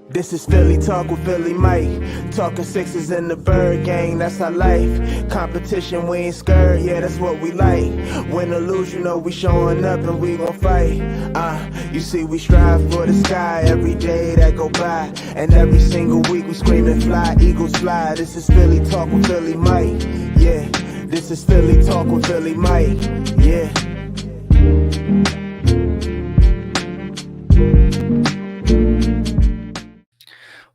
This is Philly Talk with Philly Mike. Talking sixes in the bird gang, that's our life. Competition, we ain't scared, yeah, that's what we like. Win or lose, you know we showing up and we gon' fight. You see we strive for the sky every day that go by. And every single week we screaming fly, eagles fly. This is Philly Talk with Philly Mike, yeah. This is Philly Talk with Philly Mike, yeah.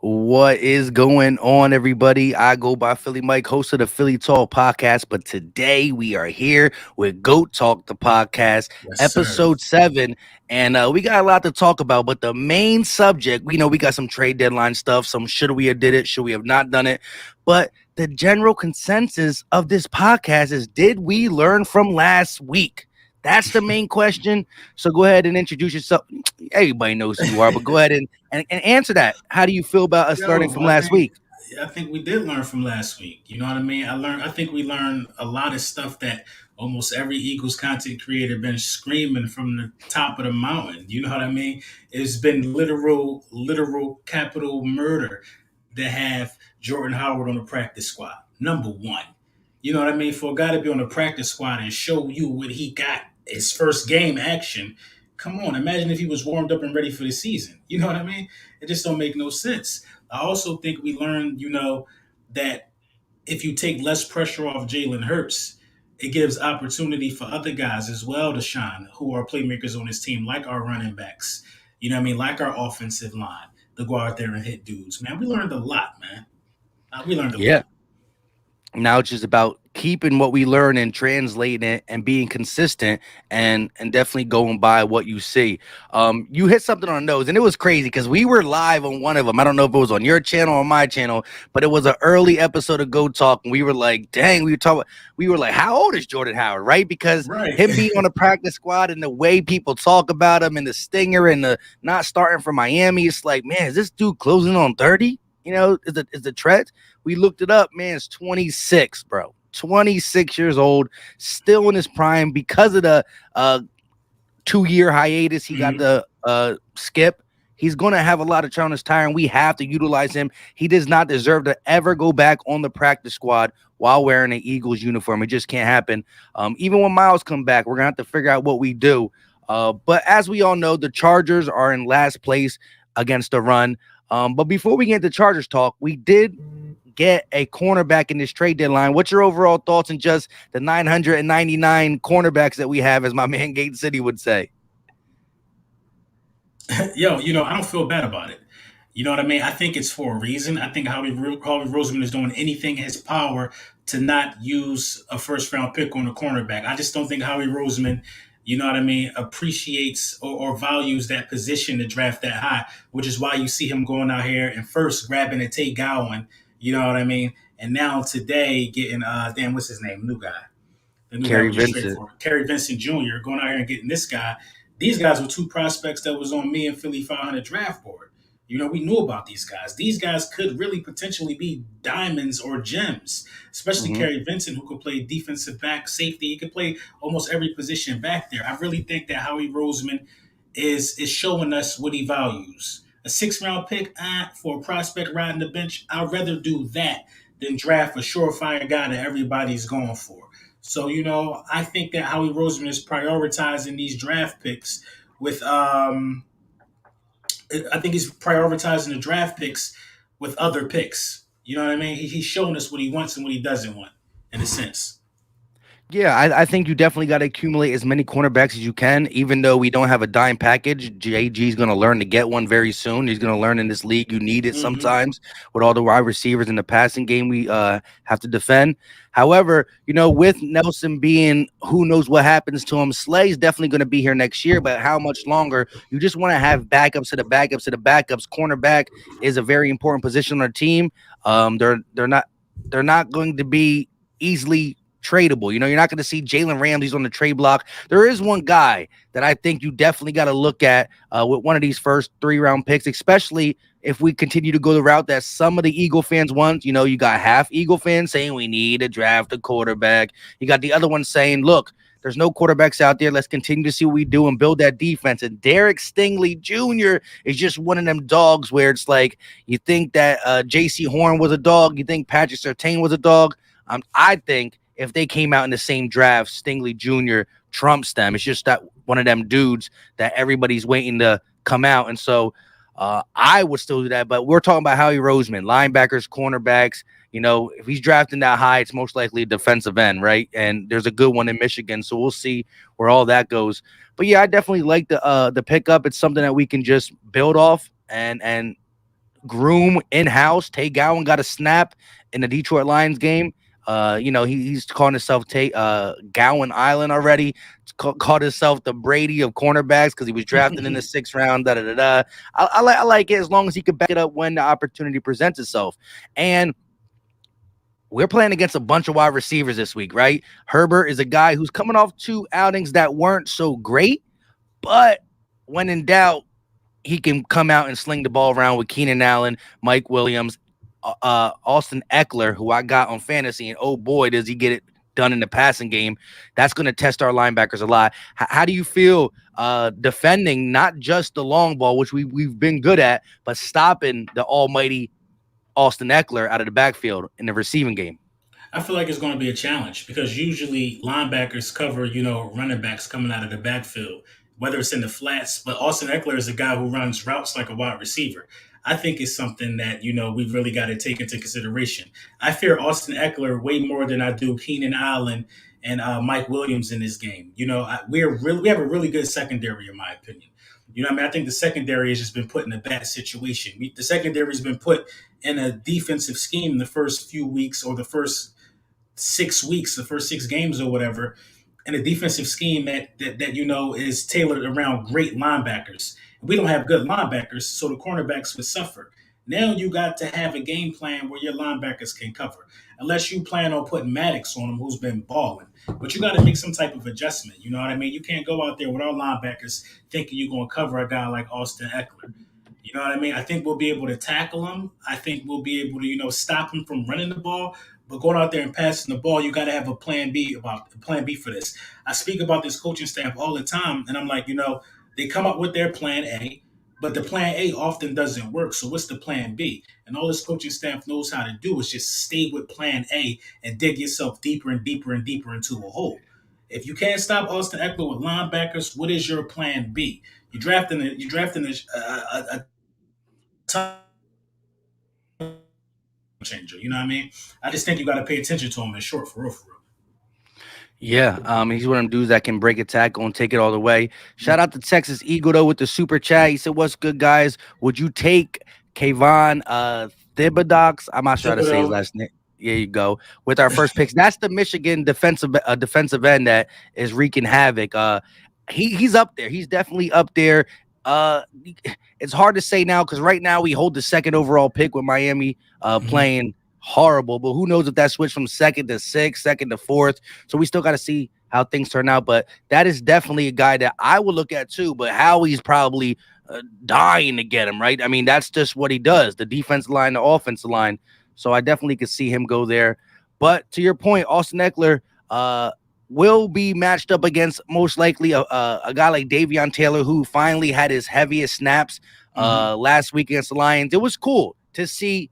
What is going on, everybody? I go by Philly Mike, host of the Philly Talk podcast, but today we are here with Goat Talk, the podcast, episode 7, and we got a lot to talk about, but the main subject, we got some trade deadline stuff, some should we have did it, should we have not done it, but the general consensus of this podcast is, did we learn from last week? That's the main question. So go ahead and introduce yourself. Everybody knows who you are, but go ahead and answer that. How do you feel about us learning from last week? I think we did learn from last week. You know what I mean? I think we learned a lot of stuff that almost every Eagles content creator been screaming from the top of the mountain. You know what I mean? It's been literal capital murder to have Jordan Howard on the practice squad. Number one. You know what I mean? For a guy to be on the practice squad and show you what he got, his first game action. Come on, imagine if he was warmed up and ready for the season. You know what I mean? It just don't make no sense. I also think we learned, that if you take less pressure off Jalen Hurts, it gives opportunity for other guys as well to shine, who are playmakers on his team, like our running backs. You know what I mean? Like our offensive line, to go out there and hit dudes. Man, we learned a lot, man. We learned a lot. Now it's just about keeping what we learn and translating it and being consistent and definitely going by what you see. You hit something on the nose, and it was crazy because we were live on one of them. I don't know if it was on your channel or my channel, but it was an early episode of Go Talk, and we were like, dang, we were like, how old is Jordan Howard, right? Because him being on the practice squad and the way people talk about him and the stinger and the not starting for Miami, it's like, man, is this dude closing on 30? Is the threat? We looked it up, man. It's 26, bro. 26 years old, still in his prime because of the 2-year hiatus. He got the skip. He's going to have a lot of tread on his tire, and we have to utilize him. He does not deserve to ever go back on the practice squad while wearing an Eagles uniform. It just can't happen. Even when Miles come back, we're going to have to figure out what we do. But as we all know, the Chargers are in last place against the run. But before we get into Chargers talk, we did get a cornerback in this trade deadline. What's your overall thoughts on just the 999 cornerbacks that we have, as my man Gate City would say? Yo, I don't feel bad about it. You know what I mean? I think it's for a reason. I think Howie Roseman is doing anything in his power to not use a first-round pick on a cornerback. I just don't think Howie Roseman, you know what I mean, appreciates or values that position to draft that high, which is why you see him going out here and first grabbing a Tate Gowan, you know what I mean? And now today getting, what's his name? New guy. The new Kary guy Vincent. Kary Vincent Jr. going out here and getting this guy. These guys were two prospects that was on me and Philly 500 draft board. We knew about these guys. These guys could really potentially be diamonds or gems, especially Kary Vincent, who could play defensive back, safety. He could play almost every position back there. I really think that Howie Roseman is showing us what he values. A 6th-round pick for a prospect riding the bench, I'd rather do that than draft a surefire guy that everybody's going for. So, I think that Howie Roseman is prioritizing these draft picks with I think he's prioritizing the draft picks with other picks. You know what I mean? He's showing us what he wants and what he doesn't want, in a sense. Yeah, I think you definitely got to accumulate as many cornerbacks as you can, even though we don't have a dime package. JG is going to learn to get one very soon. He's going to learn in this league. You need it sometimes with all the wide receivers in the passing game we have to defend. However, with Nelson being who knows what happens to him, Slay's definitely going to be here next year, but how much longer? You just want to have backups to the backups to the backups. Cornerback is a very important position on our team. They're not going to be easily tradable. You're not going to see Jalen Ramsey's on the trade block. There is one guy that I think you definitely got to look at with one of these first 3-round picks, especially if we continue to go the route that some of the Eagle fans want. You got half Eagle fans saying we need to draft a quarterback. You got the other one saying, look, There's no quarterbacks out there. Let's continue to see what we do and build that defense. And Derek Stingley Jr. is just one of them dogs where it's like you think that J.C. Horn was a dog. You think Patrick Surtain was a dog. I think if they came out in the same draft, Stingley Jr. trumps them. It's just that one of them dudes that everybody's waiting to come out. And so I would still do that. But we're talking about Howie Roseman, linebackers, cornerbacks. If he's drafting that high, it's most likely a defensive end, right? And there's a good one in Michigan, so we'll see where all that goes. But yeah, I definitely like the pickup. It's something that we can just build off and groom in-house. Tay Gowan got a snap in the Detroit Lions game. He's calling himself Gowan Island already. Called himself the Brady of cornerbacks because he was drafted in the 6th round. I like it as long as he can back it up when the opportunity presents itself. And we're playing against a bunch of wide receivers this week, right? Herbert is a guy who's coming off 2 outings that weren't so great, but when in doubt, he can come out and sling the ball around with Keenan Allen, Mike Williams, Austin Ekeler, who I got on fantasy, and oh boy, does he get it done in the passing game. That's going to test our linebackers a lot. How do you feel defending not just the long ball, which we've been good at, but stopping the almighty Austin Ekeler out of the backfield in the receiving game? I feel like it's going to be a challenge because usually linebackers cover, running backs coming out of the backfield, whether it's in the flats. But Austin Eckler is a guy who runs routes like a wide receiver. I think it's something that, we've really got to take into consideration. I fear Austin Eckler way more than I do Keenan Allen and Mike Williams in this game. We have a really good secondary, in my opinion. I think the secondary has just been put in a bad situation. The secondary has been put in a defensive scheme the first few weeks or the first 6 weeks, the first 6 games or whatever, in a defensive scheme that is tailored around great linebackers. We don't have good linebackers, so the cornerbacks would suffer. Now you got to have a game plan where your linebackers can cover, unless you plan on putting Maddox on them, who's been balling. But you got to make some type of adjustment. You know what I mean? You can't go out there with our linebackers thinking you're going to cover a guy like Austin Eckler. You know what I mean? I think we'll be able to tackle him. I think we'll be able to, stop him from running the ball. But going out there and passing the ball, you got to have a plan B for this. I speak about this coaching staff all the time, and I'm like, they come up with their plan A, but the plan A often doesn't work. So what's the plan B? And all this coaching staff knows how to do is just stay with plan A and dig yourself deeper and deeper and deeper into a hole. If you can't stop Austin Eckler with linebackers, what is your plan B? You're drafting a changer. You know what I mean? I just think you got to pay attention to him in short, for real, for real. Yeah, he's one of them dudes that can break a tackle and take it all the way. Shout out to Texas Eagle though with the super chat. He said, "What's good, guys? Would you take Kayvon Thibodeaux? I'm not sure how to say his last name. Here you go. With our first picks, that's the Michigan defensive end that is wreaking havoc. He's up there. He's definitely up there. It's hard to say now because right now we hold the 2nd overall pick with Miami playing horrible, but who knows if that switched from 2nd to 6th, 2nd to 4th. So we still got to see how things turn out. But that is definitely a guy that I would look at too. But Howie's probably dying to get him, right? I mean, that's just what he does, the defensive line, the offensive line. So I definitely could see him go there. But to your point, Austin Eckler will be matched up against most likely a guy like Davion Taylor, who finally had his heaviest snaps last week against the Lions. It was cool to see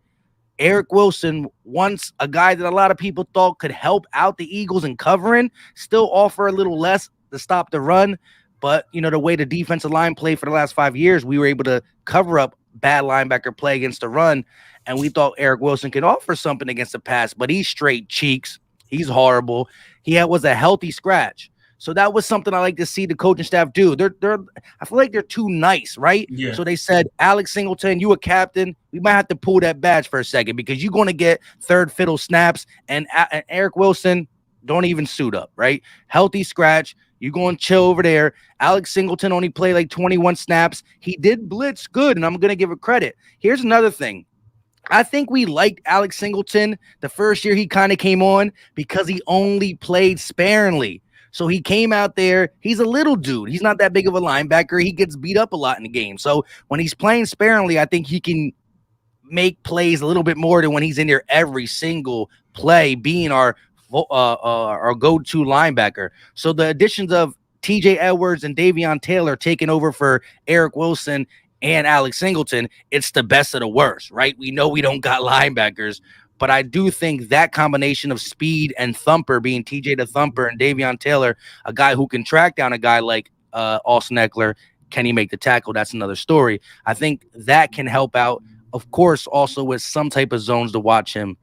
Eric Wilson, once a guy that a lot of people thought could help out the Eagles in covering, still offer a little less to stop the run. But, the way the defensive line played for the last 5 years, we were able to cover up bad linebacker play against the run. And we thought Eric Wilson could offer something against the pass, but he's straight cheeks. He's horrible. He was a healthy scratch. So that was something I like to see the coaching staff do. I feel like they're too nice, right? Yeah. So they said, Alex Singleton, you a captain. We might have to pull that badge for a second because you're going to get third fiddle snaps. And Eric Wilson, don't even suit up, right? Healthy scratch. You're going to chill over there. Alex Singleton only played like 21 snaps. He did blitz good, and I'm going to give it credit. Here's another thing. I think we liked Alex Singleton the first year he kind of came on because he only played sparingly. So he came out there. He's a little dude. He's not that big of a linebacker. He gets beat up a lot in the game. So when he's playing sparingly, I think he can make plays a little bit more than when he's in there every single play, being our our go-to linebacker. So the additions of TJ Edwards and Davion Taylor taking over for Eric Wilson and Alex Singleton, it's the best of the worst, right? We know we don't got linebackers, but I do think that combination of speed and thumper, being TJ the Thumper and Davion Taylor, a guy who can track down a guy like Austin Ekeler, can he make the tackle? That's another story. I think that can help out. Of course, also with some type of zones to watch him.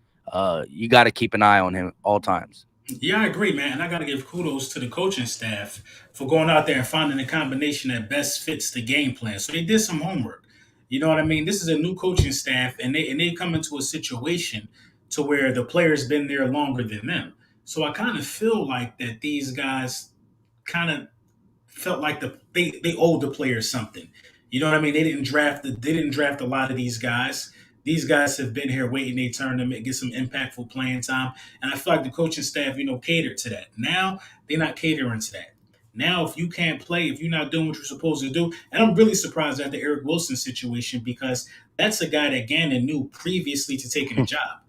You got to keep an eye on him all times. Yeah, I agree, man. And I got to give kudos to the coaching staff for going out there and finding a combination that best fits the game plan. So they did some homework. You know what I mean? This is a new coaching staff, and they come into a situation to where the player's been there longer than them. So I kind of feel like that these guys kind of felt like they owed the players something. You know what I mean? They didn't draft a lot of these guys. These guys have been here waiting their turn to get some impactful playing time, and I feel like the coaching staff, catered to that. Now they're not catering to that. Now, if you can't play, if you're not doing what you're supposed to do, and I'm really surprised at the Eric Wilson situation because that's a guy that Gannon knew previously to taking a job.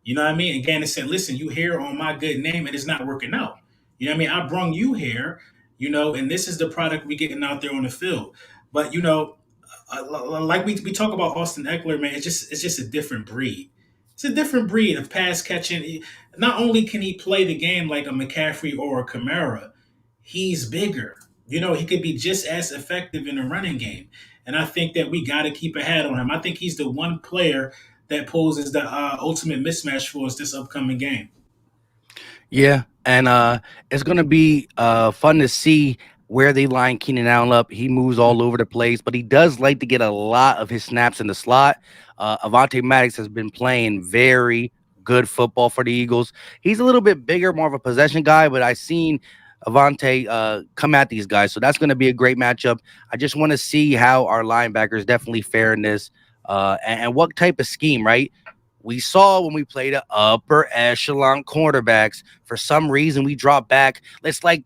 You know what I mean? And Gannon said, "Listen, you here on my good name, and it's not working out. You know what I mean? I brung you here, and this is the product we getting out there on the field. But like we talk about Austin Eckler, man, it's just a different breed. It's a different breed of pass catching. Not only can he play the game like a McCaffrey or a Kamara, he's bigger. He could be just as effective in the running game. And I think that we got to keep a hat on him. I think he's the one player that poses the ultimate mismatch for us this upcoming game. Yeah, and it's gonna be fun to see where they line Keenan Allen up. He moves all over the place, but he does like to get a lot of his snaps in the slot. Avonte Maddox has been playing very good football for the Eagles. He's a little bit bigger, more of a possession guy, but I've seen Avonte come at these guys, so that's going to be a great matchup. I just want to see how our linebackers definitely fare in this, and what type of scheme, right? We saw when we played the upper echelon quarterbacks. For some reason, we drop back. It's like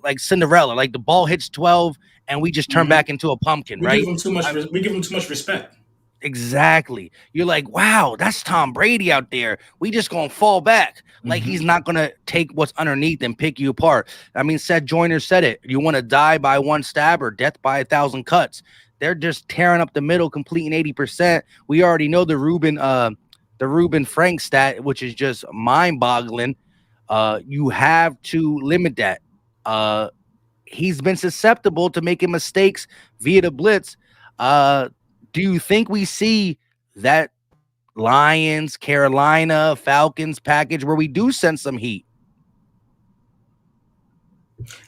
like Cinderella, like the ball hits 12 and we just turn Mhm. back into a pumpkin, We give right? him too much. I, We give him too much respect. exactly. You're like, wow, that's Tom Brady out there. We just gonna fall back. Like Hmm. he's not gonna take what's underneath and pick you apart. I mean, Seth Joyner said it. You want to die by one stab or death by 1,000 cuts. They're just tearing up the middle, completing 80%. We already know the Ruben Frank stat, which is just mind-boggling. You have to limit that. Uh, he's been susceptible to making mistakes via the blitz. Uh, do you think we see that Lions, Carolina, Falcons package where we do send some heat?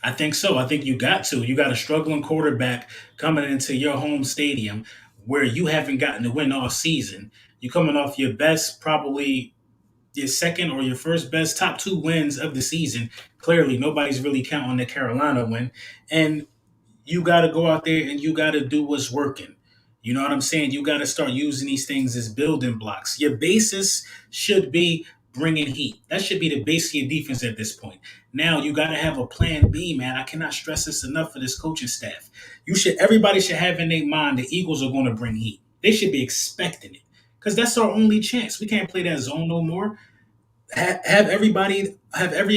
I think so. I think you got to. You got a struggling quarterback coming into your home stadium where you haven't gotten to win all season. You're coming off your best, probably your second or your first best top two wins of the season. Clearly, nobody's really counting the Carolina win. And you got to go out there and you got to do what's working. You know what I'm saying? You got to start using these things as building blocks. Your basis should be bringing heat. That should be the base of your defense at this point. Now you got to have a plan B, man. I cannot stress this enough for this coaching staff. Everybody should have in their mind the Eagles are going to bring heat. They should be expecting it because that's our only chance. We can't play that zone no more. Have every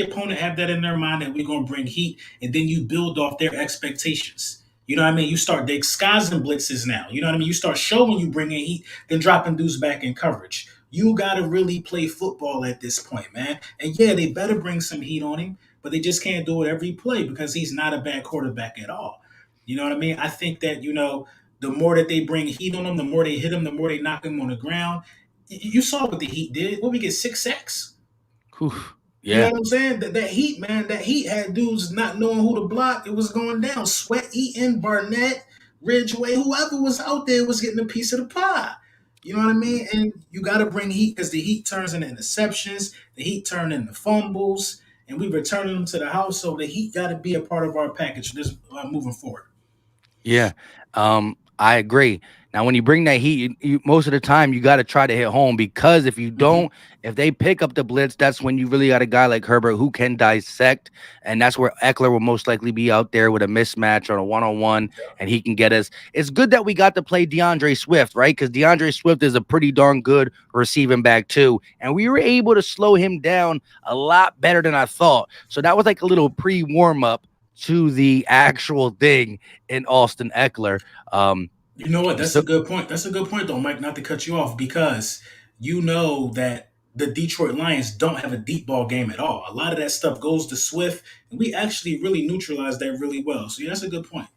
opponent have that in their mind that we're going to bring heat, and then you build off their expectations. You know what I mean? You start disguising blitzes now. You know what I mean? You start showing you bringing heat, then dropping dudes back in coverage. You got to really play football at this point, man. And yeah, they better bring some heat on him, but they just can't do it every play because he's not a bad quarterback at all. You know what I mean? I think that, the more that they bring heat on him, the more they hit him, the more they knock him on the ground. You saw what the Heat did. What, we get 6 sacks? Whew. You know Yeah, what I'm saying? That heat, man, that heat had dudes not knowing who to block. It was going down. Sweat Eaton, Barnett, Ridgeway, whoever was out there was getting a piece of the pie. You know what I mean? And you got to bring heat because the heat turns into interceptions, the heat turn into fumbles, and we returning them to the house. So the heat got to be a part of our package this moving forward. yeah. I agree. Now, when you bring that heat, most of the time you got to try to hit home because if you Hmm. don't, if they pick up the blitz, that's when you really got a guy like Herbert who can dissect, and that's where Eckler will most likely be out there with a mismatch on a one-on-one, and he can get us. It's good that we got to play DeAndre Swift, right? Because DeAndre Swift is a pretty darn good receiving back too, and we were able to slow him down a lot better than I thought. So that was like a little pre-warm up to the actual thing in Austin Eckler. Um, You know what? That's a so good point. That's a good point, though, Mike. Not to cut you off, because you know that the Detroit Lions don't have a deep ball game at all. A lot of that stuff goes to Swift, and we actually really neutralize that really well. So yeah, that's a good point.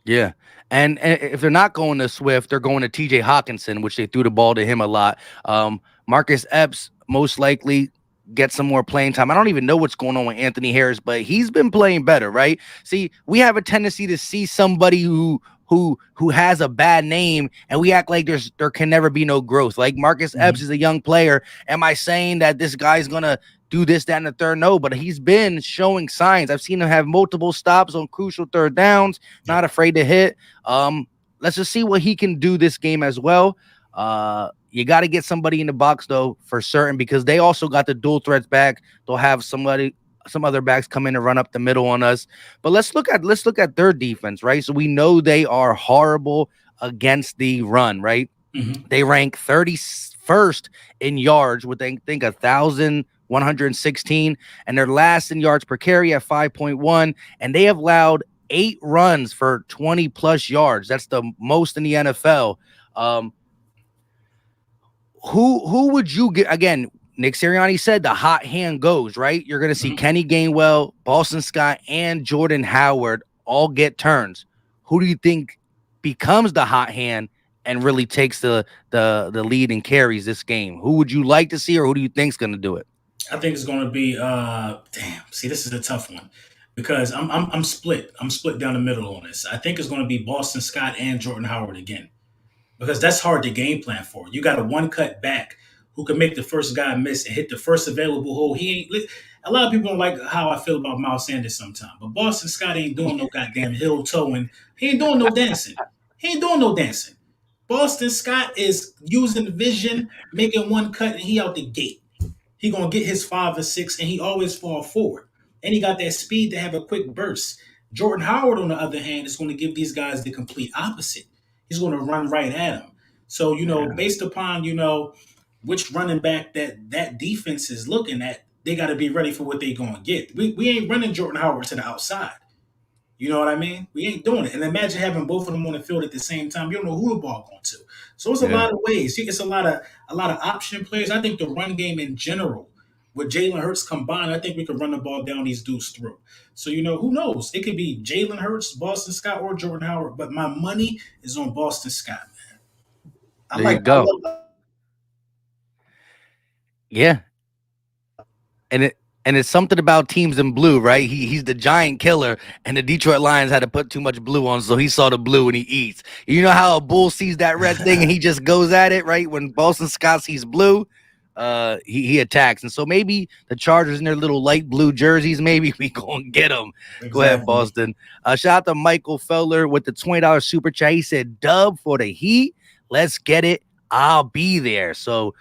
yeah, and if they're not going to Swift, they're going to T.J. Hawkinson, which they threw the ball to him a lot. Marcus Epps most likely get some more playing time. I don't even know what's going on with Anthony Harris, but he's been playing better, right? See, we have a tendency to see somebody who has a bad name, and we act like there can never be no growth. Like Marcus Epps Hmm. is a young player. Am I saying that this guy's gonna do this, that, and the third? No, but he's been showing signs. I've seen him have multiple stops on crucial third downs, Yep. not afraid to hit. Let's just see what he can do this game as well. You got to get somebody in the box though for certain because they also got the dual threats back. They'll have some other backs come in and run up the middle on us. But let's look at their defense, right? So we know they are horrible against the run, right? Hmm. They rank 31st in yards with I think 1,116, and they're last in yards per carry at 5.1, and they have allowed 8 runs for 20 plus yards. That's the most in the NFL. Um, who would you get again? Nick Sirianni said the hot hand goes, right? You're gonna see Hmm. Kenny Gainwell, Boston Scott, and Jordan Howard all get turns. Who do you think becomes the hot hand and really takes the lead and carries this game? Who would you like to see, or who do you think's gonna do it? I think it's going to be damn. See, this is a tough one because I'm split. I'm split down the middle on this. I think it's going to be Boston Scott and Jordan Howard again, because that's hard to game plan for. You got a one cut back who can make the first guy miss and hit the first available hole. He ain't. A lot of people don't like how I feel about Miles Sanders sometimes, but Boston Scott ain't doing no goddamn hill towing. He ain't doing no dancing. He ain't doing no dancing. Boston Scott is using vision, making one cut, and he out the gate. He gonna get his 5 or 6, and he always fall forward. And he got that speed to have a quick burst. Jordan Howard, on the other hand, is going to give these guys the complete opposite. He's going to run right at them. So Yeah, based upon which running back that defense is looking at, they got to be ready for what they going to get. We ain't running Jordan Howard to the outside. You know what I mean? We ain't doing it. And imagine having both of them on the field at the same time. You don't know who the ball going to. So it's a yeah. lot of ways. It's a lot of option players. I think the run game in general, with Jalen Hurts combined, I think we could run the ball down these dudes through. So who knows? It could be Jalen Hurts, Boston Scott, or Jordan Howard. But my money is on Boston Scott. I There you like. I go. love. Yeah, and it's something about teams in blue, right? He's the giant killer, and the Detroit Lions had to put too much blue on, so he saw the blue and he eats. You know how a bull sees that red thing and he just goes at it, right? When Boston Scott sees blue, he attacks, and so maybe the Chargers in their little light blue jerseys, maybe we gonna get them. Go ahead, Exactly. Boston. Shout out to Michael Feller with the $20 super chat. He said, "Dub for the Heat. Let's get it. I'll be there." So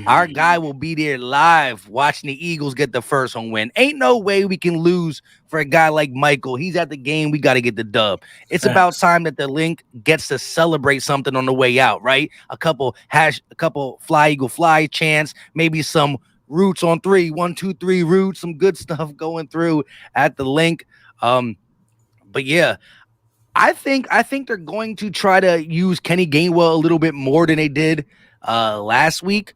our guy Mm, will be there live watching the Eagles get the first home win. Ain't no way we can lose for a guy like Michael. He's at the game. We got to get the dub. It's about facts. time that the link gets to celebrate something on the way out, right? A couple fly eagle fly chants, maybe some roots on three, 1, 2, 3 roots, some good stuff going through at the link. But yeah, I think they're going to try to use Kenny Gainwell a little bit more than they did last week.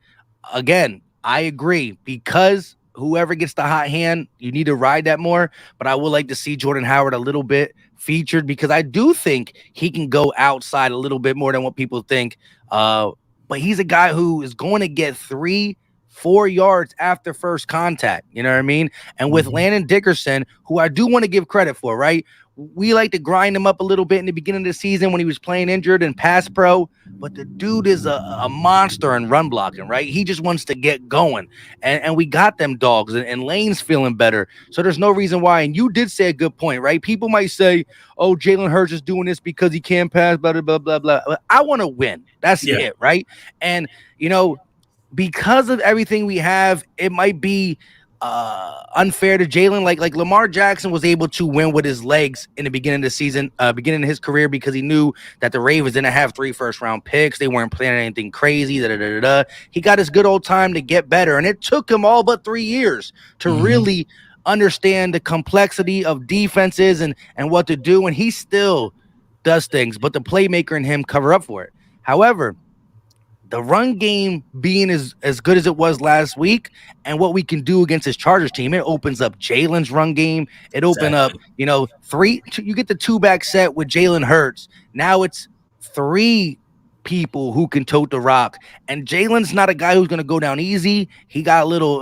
Again, I agree because whoever gets the hot hand, you need to ride that more. But I would like to see Jordan Howard a little bit featured because I do think he can go outside a little bit more than what people think. Uh, but he's a guy who is going to get 3, 4 yards after first contact. You know what I mean? And with Mhm. Landon Dickerson, who I do want to give credit for, right? we like to grind him up a little bit in the beginning of the season when he was playing injured and pass pro, but the dude is a monster in run blocking, right? He just wants to get going. And we got them dogs, and Lane's feeling better. So there's no reason why. And you did say a good point, right? People might say, oh, Jalen Hurts is doing this because he can't pass, blah, blah, blah, blah, blah. But I want to win. That's Yeah. it, right? And, because of everything we have, it might be unfair to Jalen. Like Lamar Jackson was able to win with his legs in the beginning of the season, beginning of his career, because he knew that the Ravens didn't have 3 first-round picks. They weren't planning anything crazy. He got his good old time to get better, and it took him all but 3 years to really understand the complexity of defenses and what to do, and he still does things, but the playmaker in him cover up for it. However, the run game being as good as it was last week and what we can do against this Chargers team, it opens up Jalen's run game. It opened up, you get the 2-back set with Jalen Hurts. Now it's 3 people who can tote the rock. And Jalen's not a guy who's going to go down easy. He got a little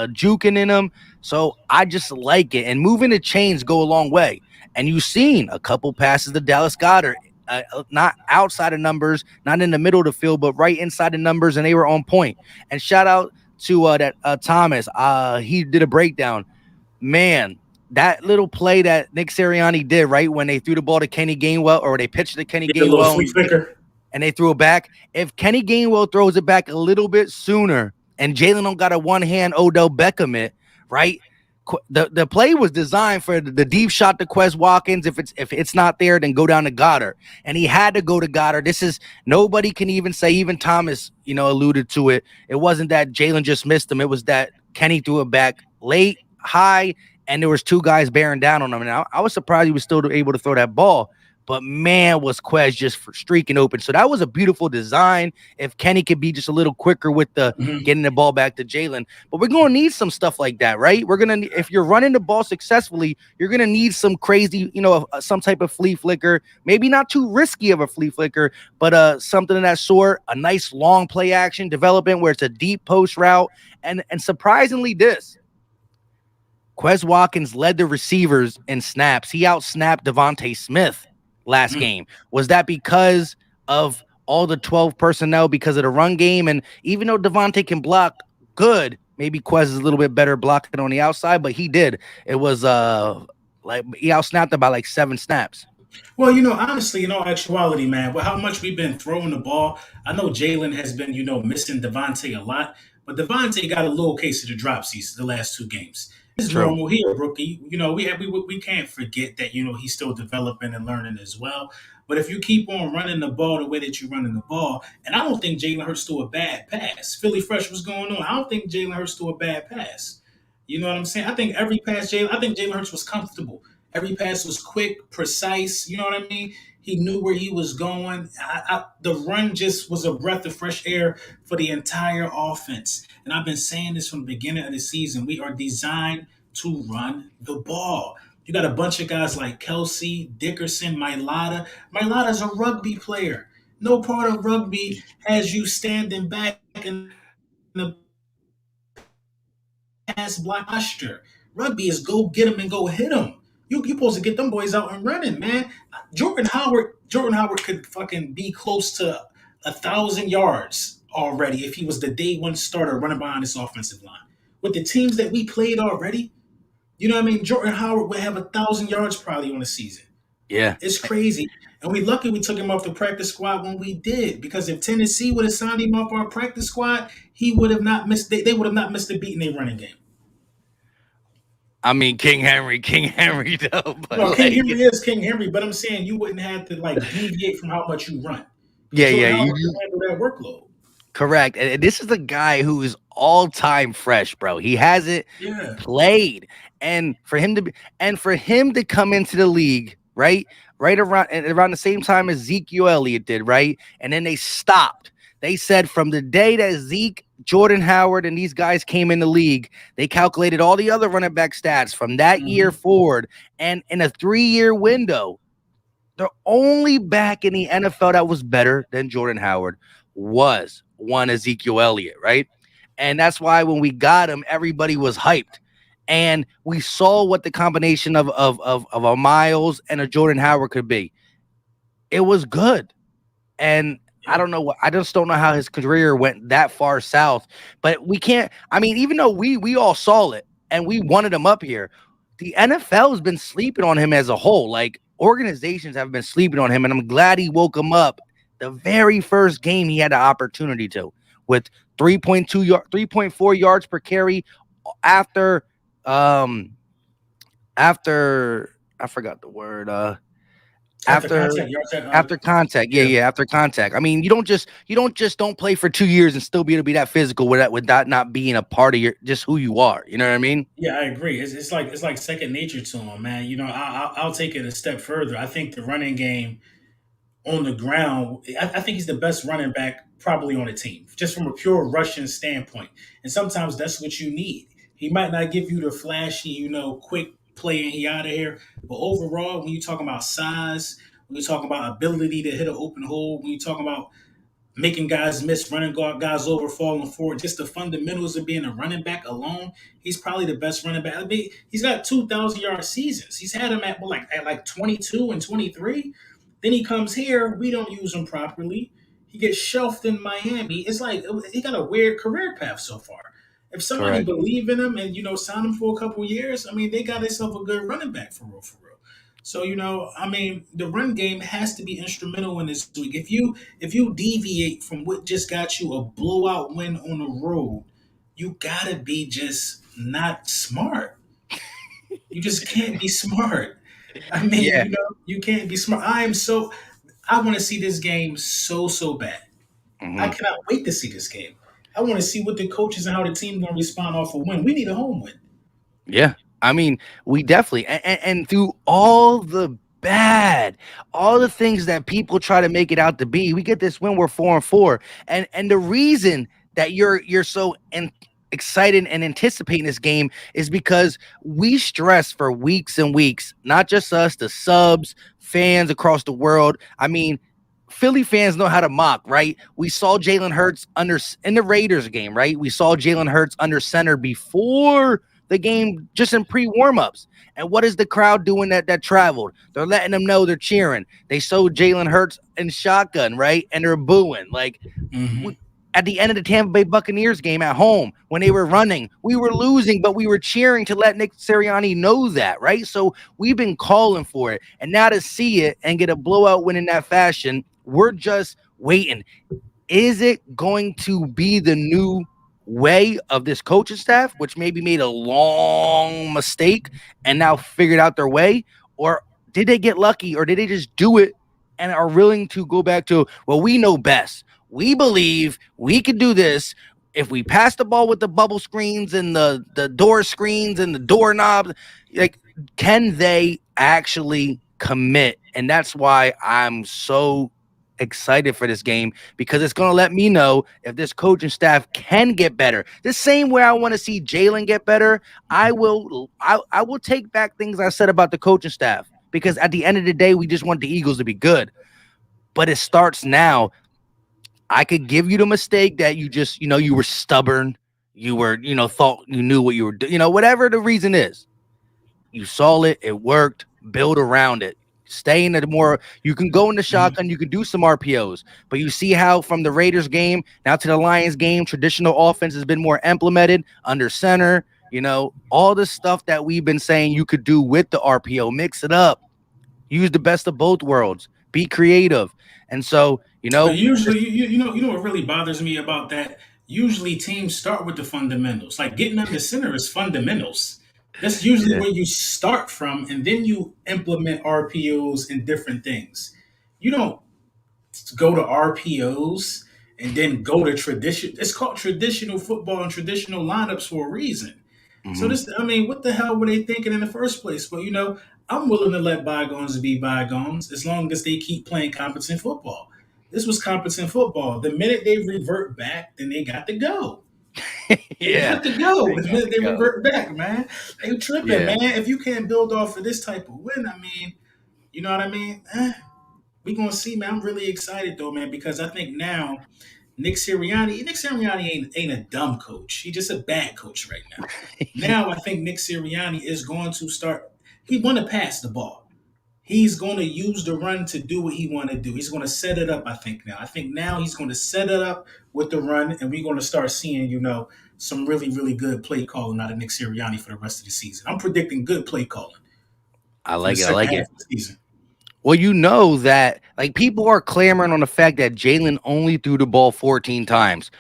juking in him. So I just like it. And moving the chains go a long way. And you've seen a couple passes to Dallas Goedert. Not outside of numbers, not in the middle of the field, but right inside the numbers, and they were on point. And shout out to that Thomas. He did a breakdown. Man, that little play that Nick Sirianni did, right, when they threw the ball to Kenny Gainwell, or they pitched to Kenny Gainwell and they threw it back. If Kenny Gainwell throws it back a little bit sooner and Jalen don't got a one-hand Odell Beckham it, right, the play was designed for the deep shot to Quez Watkins. If it's not there, then go down to Goddard. And he had to go to Goddard. This is, nobody can even say, even Thomas, alluded to it. It wasn't that Jalen just missed him. It was that Kenny threw it back late, high, and there was 2 guys bearing down on him. And I was surprised he was still able to throw that ball. But man, was Quez just streaking open. So that was a beautiful design. If Kenny could be just a little quicker with the getting the ball back to Jalen. But we're going to need some stuff like that, right? We're going to, if you're running the ball successfully, you're going to need some crazy, some type of flea flicker. Maybe not too risky of a flea flicker, but something of that sort. A nice long play action development where it's a deep post route. And surprisingly Quez Watkins led the receivers in snaps. He out-snapped Devontae Smith last game. Was that because of all the 12 personnel, because of the run game? And even though Devontae can block good, maybe Quez is a little bit better blocking on the outside, but he did. It was he out-snapped about like 7 snaps. Well, honestly, in all actuality, man, with how much we've been throwing the ball, I know Jalen has been, missing Devontae a lot, but Devontae got a little case of the dropsies the last 2 games. It's normal. He a rookie. We can't forget that, he's still developing and learning as well. But if you keep on running the ball the way that you're running the ball, and I don't think Jalen Hurts threw a bad pass. Philly Fresh, what's going on? I don't think Jalen Hurts threw a bad pass. You know what I'm saying? I think Jalen Hurts was comfortable. Every pass was quick, precise. You know what I mean? He knew where he was going. The run just was a breath of fresh air for the entire offense. And I've been saying this from the beginning of the season. We are designed to run the ball. You got a bunch of guys like Kelsey, Dickerson, Mailata. Mailata's a rugby player. No part of rugby has you standing back in the pass block posture. Rugby is go get them and go hit them. You supposed to get them boys out and running, man. Jordan Howard could fucking be close to 1,000 yards already if he was the day one starter running behind this offensive line. With the teams that we played already, you know what I mean? Jordan Howard would have 1,000 yards probably on the season. Yeah. It's crazy. And we lucky we took him off the practice squad when we did, because if Tennessee would have signed him off our practice squad, he would have not missed. They would have not missed a beat in their running game. I mean, King Henry though. But no, King Henry is King Henry, but I'm saying you wouldn't have to deviate from how much you run. Yeah, you handle that workload. Correct. And this is a guy who is all-time fresh, bro. He hasn't played, and for him to come into the league, right around the same time as Ezekiel Elliott did, right, and then they stopped. They said from the day that Zeke, Jordan Howard, and these guys came in the league, they calculated all the other running back stats from that year forward. And in a 3-year window, the only back in the NFL that was better than Jordan Howard was one Ezekiel Elliott, right? And that's why when we got him, everybody was hyped. And we saw what the combination of a Miles and a Jordan Howard could be. It was good. And I Yeah. don't know what I just don't know how his career went that far south. But we can't. I mean, even though we all saw it and we wanted him up here, the NFL has been sleeping on him as a whole. Like organizations have been sleeping on him, and I'm glad he woke him up the very first game he had the opportunity to with 3.4 yards per carry after um after I forgot the word After after contact yards, after contact. Yeah, yeah, yeah, after contact. I mean, you don't just don't play for 2 years and still be able to be that physical without not being a part of your just who you are. You know what I mean? yeah, I agree. It's like second nature to him, man. I'll take it a step further. I think the running game on the ground, I think he's the best running back probably on the team, just from a pure Russian standpoint. And sometimes that's what you need. He might not give you the flashy, quick play and he out of here. But overall, when you talk about size, when you talk about ability to hit an open hole, when you talk about making guys miss, running guys over, falling forward. Just the fundamentals of being a running back alone, he's probably the best running back. I mean, he's got 2,000-yard seasons. He's had him at 22 and 23. Then he comes here, we don't use him properly. He gets shelved in Miami. It's like he got a weird career path so far. If somebody Correct. believe in him and sign him for a couple of years, I mean, they got themselves a good running back for real, for real. So I mean, the run game has to be instrumental in this week. If you deviate from what just got you a blowout win on the road, you gotta be just not smart. You just can't be smart. I mean, Yeah. you can't be smart. I want to see this game so bad. I Mhm. cannot wait to see this game. I want to see what the coaches and how the team gonna respond off a win. We need a home win. Yeah. I mean, we definitely and through all the bad, all the things that people try to make it out to be, we get this win. We're 4-4, and the reason that you're so excited and anticipating this game is because we stress for weeks and weeks, not just us, the subs, fans across the world. I mean, Philly fans know how to mock, right? We saw Jalen Hurts under in the Raiders game, right? We saw Jalen Hurts under center before the game, just in pre warmups. And what is the crowd doing that traveled? They're letting them know they're cheering. They saw Jalen Hurts in shotgun, right? And they're booing. Like Hmm. we, at the end of the Tampa Bay Buccaneers game at home, when they were running, we were losing, but we were cheering to let Nick Sirianni know that, right? So we've been calling for it. And now to see it and get a blowout win in that fashion, we're just waiting. Is it going to be the new way of this coaching staff, which maybe made a long mistake and now figured out their way? Or did they get lucky, or did they just do it and are willing to go back to, well, we know best. We believe we could do this. If we pass the ball with the bubble screens and the door screens and the doorknobs, like, can they actually commit? And that's why I'm so excited for this game, because it's going to let me know if this coaching staff can get better. The same way I want to see Jalen get better, I will take back things I said about the coaching staff, because at the end of the day, we just want the Eagles to be good. But it starts now. I could give you the mistake that you just, you were stubborn. You were, thought you knew what you were doing, whatever the reason is. You saw it, it worked, build around it. Stay in the more, you can go in the Hmm. shotgun, you can do some RPOs, but you see how from the Raiders game now to the Lions game, traditional offense has been more implemented under center, all the stuff that we've been saying you could do with the RPO, mix it up, use the best of both worlds, be creative. And so, But usually, you know what really bothers me about that? Usually, teams start with the fundamentals. Like getting under center is fundamentals. That's usually yeah. where you start from, and then you implement RPOs and different things. You don't go to RPOs and then go to tradition. It's called traditional football and traditional lineups for a reason. So Hmm. this, I mean, what the hell were they thinking in the first place? But I'm willing to let bygones be bygones as long as they keep playing competent football. This was competent football. The minute they revert back, then they got to go. They Yeah, got to go. they The got minute to they go. revert back, man, they tripping, Yeah. man. If you can't build off of this type of win, I mean, you know what I mean? We gonna see, man. I'm really excited though, man, because I think now Nick Sirianni ain't a dumb coach. He's just a bad coach right now. Now I think Nick Sirianni is going to start. He want to pass the ball. He's going to use the run to do what he want to do. He's going to set it up. I think now he's going to set it up with the run, and we're going to start seeing some really really good play calling out of Nick Sirianni for the rest of the season. I'm predicting good play calling I for the like it. I second like half it. of the season. Well, you know that like people are clamoring on the fact that Jalen only threw the ball 14 times.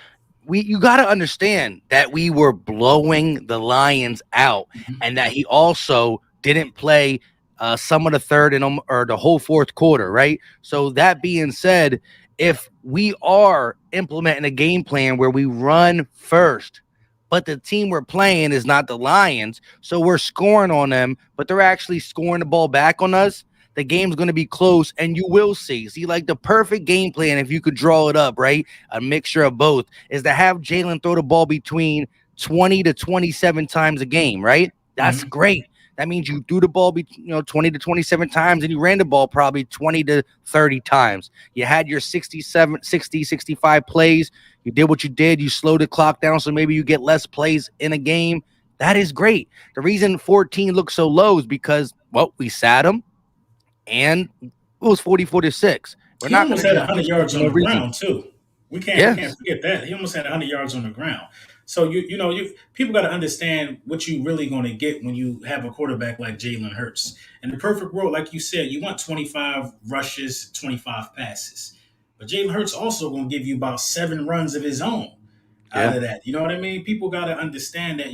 You got to understand that we were blowing the Lions out, Mhm. and that he also didn't play some of the third and or the whole fourth quarter, right? So that being said, if we are implementing a game plan where we run first, but the team we're playing is not the Lions, so we're scoring on them, but they're actually scoring the ball back on us, the game's going to be close, and you will see like the perfect game plan, if you could draw it up, right? A mixture of both is to have Jalen throw the ball between 20 to 27 times a game, right? That's Mhm. great. That means you threw the ball 20 to 27 times, and you ran the ball probably 20 to 30 times. You had your 67, 60, 65 plays. You did what you did. You slowed the clock down, so maybe you get less plays in a game. That is great. The reason 14 looks so low is because, well, we sat them, and it was 44-6. We're He not going almost to had just do 100 stuff yards for on no the reason. ground too. We can't Yes. forget that he almost had 100 yards on the ground. So you people got to understand what you really going to get when you have a quarterback like Jalen Hurts. In the perfect world, like you said, you want 25 rushes, 25 passes, but Jalen Hurts also going to give you about 7 runs of his own out Yeah. of that. You know what I mean? People got to understand that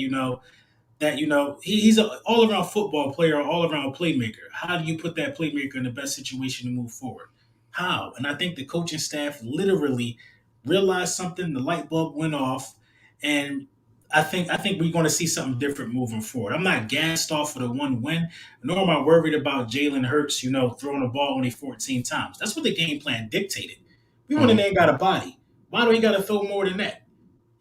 he's an all around football player, all around playmaker. How do you put that playmaker in the best situation to move forward? How? And I think the coaching staff literally realized something. The light bulb went off, and I think we're going to see something different moving forward. I'm not gassed off for the one win, nor am I worried about Jalen Hurts, throwing the ball only 14 times. That's what the game plan dictated. We went in Mm-hmm. there and got a body. Why do we got to throw more than that?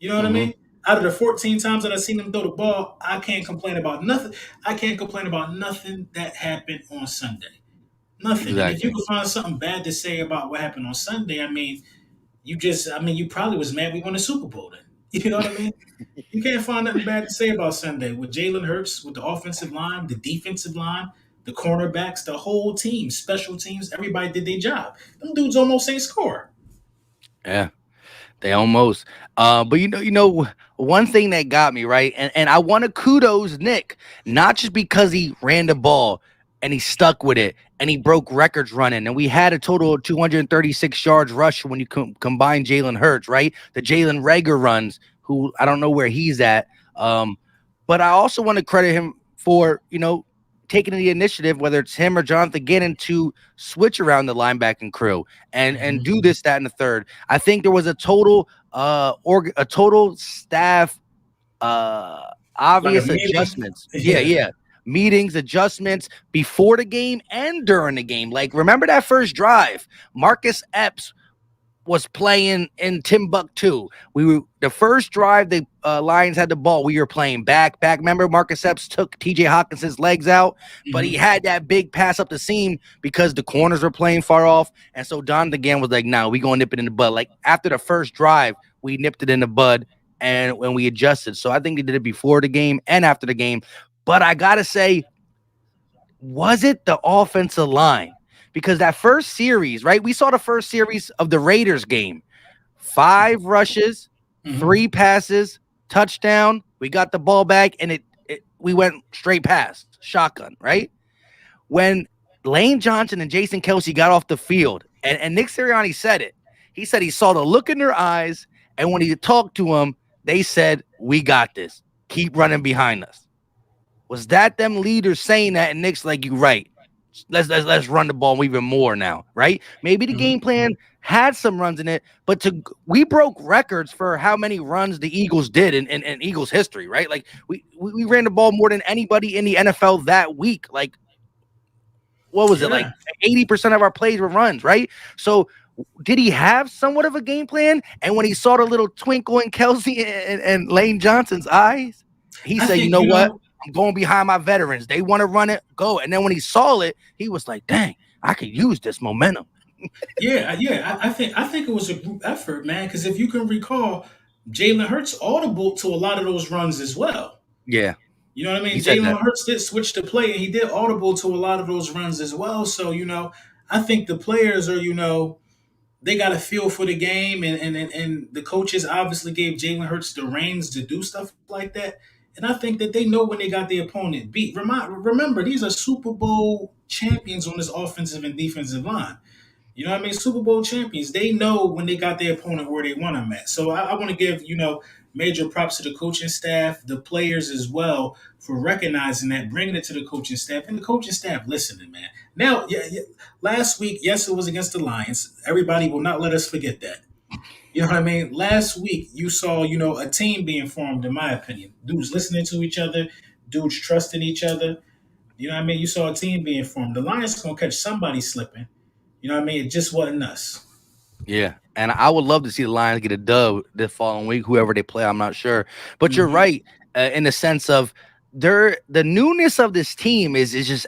You know what I Mm-hmm. mean? Out of the 14 times that I've seen him throw the ball, I can't complain about nothing. I can't complain about nothing that happened on Sunday. Nothing. And if you Exactly. could find something bad to say about what happened on Sunday, you probably was mad we won the Super Bowl then. You know what I mean? You can't find nothing bad to say about Sunday with Jalen Hurts, with the offensive line, the defensive line, the cornerbacks, the whole team, special teams. Everybody did their job. Them dudes almost ain't score. Yeah. They almost. But one thing that got me right, and I want to kudos Nick, not just because he ran the ball and he stuck with it and he broke records running, and we had a total of 236 yards rush when you combine Jalen Hurts, right? The Jalen Rager runs, who I don't know where he's at. But I also want to credit him for taking the initiative, whether it's him or Jonathan Gannon, to switch around the linebacking crew and Mhm. do this, that, and the third. I think there was a total a total staff Like a obvious meeting. adjustments. Yeah, Yeah. yeah. Meetings, adjustments before the game and during the game. Like, remember that first drive? Marcus Epps was playing in Timbuktu. We were the first drive the Lions had the ball. We were playing back. Remember, Marcus Epps took T.J. Hawkinson's legs out, but he Mhm. had that big pass up the seam because the corners were playing far off, and so Don again was like, "No, we gonna nip it in the bud." Like after the first drive, we nipped it in the bud, and when we adjusted, so I think they did it before the game and after the game. But I gotta say, was it the offensive line? Because that first series, right? We saw the first series of the Raiders game. 5 rushes, Mhm. 3 passes, touchdown. We got the ball back, and we went straight past shotgun, right? When Lane Johnson and Jason Kelsey got off the field, and Nick Sirianni said it. He said he saw the look in their eyes, and when he talked to them, they said, "We got this. Keep running behind us." Was that them leaders saying that? And Nick's like, "You right. Let's run the ball even more now, right?" Maybe the Mhm. game plan had some runs in it, but we broke records for how many runs the Eagles did in Eagles history, right? Like we ran the ball more than anybody in the NFL that week. Like, what was it? Like Yeah. 80% of our plays were runs, right? So did he have somewhat of a game plan? And when he saw the little twinkle in Kelsey and Lane Johnson's eyes, he I said, "You think know what? I'm going behind my veterans. They want to run it, go." And then when he saw it, he was like, "Dang, I could use this momentum." I think it was a group effort, man. Because if you can recall, Jalen Hurts audible to a lot of those runs as well. Yeah, You know what I he mean? said that. Jalen Hurts did switch to play, and he did audible to a lot of those runs as well. So I think the players are they got a feel for the game, and the coaches obviously gave Jalen Hurts the reins to do stuff like that. And I think that they know when they got the opponent beat. Remember, these are Super Bowl champions on this offensive and defensive line. You know what I mean? Super Bowl champions. They know when they got their opponent where they want them at. So I want to give, major props to the coaching staff, the players as well, for recognizing that, bringing it to the coaching staff, and the coaching staff listening, man. Now, yeah, last week, yes, it was against the Lions. Everybody will not let us forget that. You know what I mean? Last week, you saw, a team being formed, in my opinion. Dudes listening to each other, dudes trusting each other. You know what I mean? You saw a team being formed. The Lions going to catch somebody slipping. You know what I mean? It just wasn't us. Yeah, and I would love to see the Lions get a dub the following week, whoever they play. I'm not sure, but you're Hmm. right in the sense of the newness of this team is just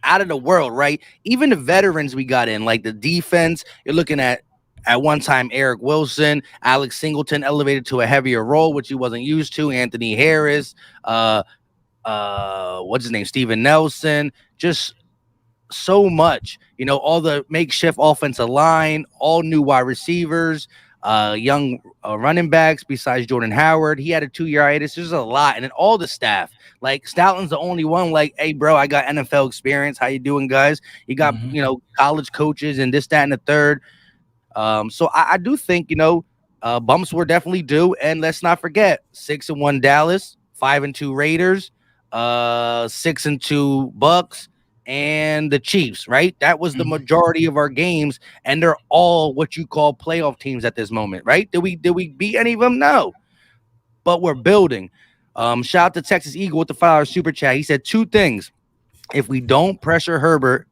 out of the world, right? Even the veterans we got in, like the defense, you're looking at one time Eric Wilson, Alex Singleton elevated to a heavier role, which he wasn't used to. Anthony Harris, uh, what's his name, Steven Nelson, just so much. All the makeshift offensive line, all new wide receivers, young running backs besides Jordan Howard. He had a 2-year hiatus. There's a lot. And then all the staff. Like Stoughton's the only one like, hey, bro, I got NFL experience. How you doing, guys? You got, Hmm. college coaches and this, that, and the third. So I do think bumps were definitely due, and let's not forget 6-1 Dallas, 5-2 Raiders, 6-2 Bucks, and the Chiefs. Right, that was the Hmm. majority of our games, and they're all what you call playoff teams at this moment. Right? Did we beat any of them? No, but we're building. Shout out to Texas Eagle with the $5 super chat. He said two things: if we don't pressure Herbert,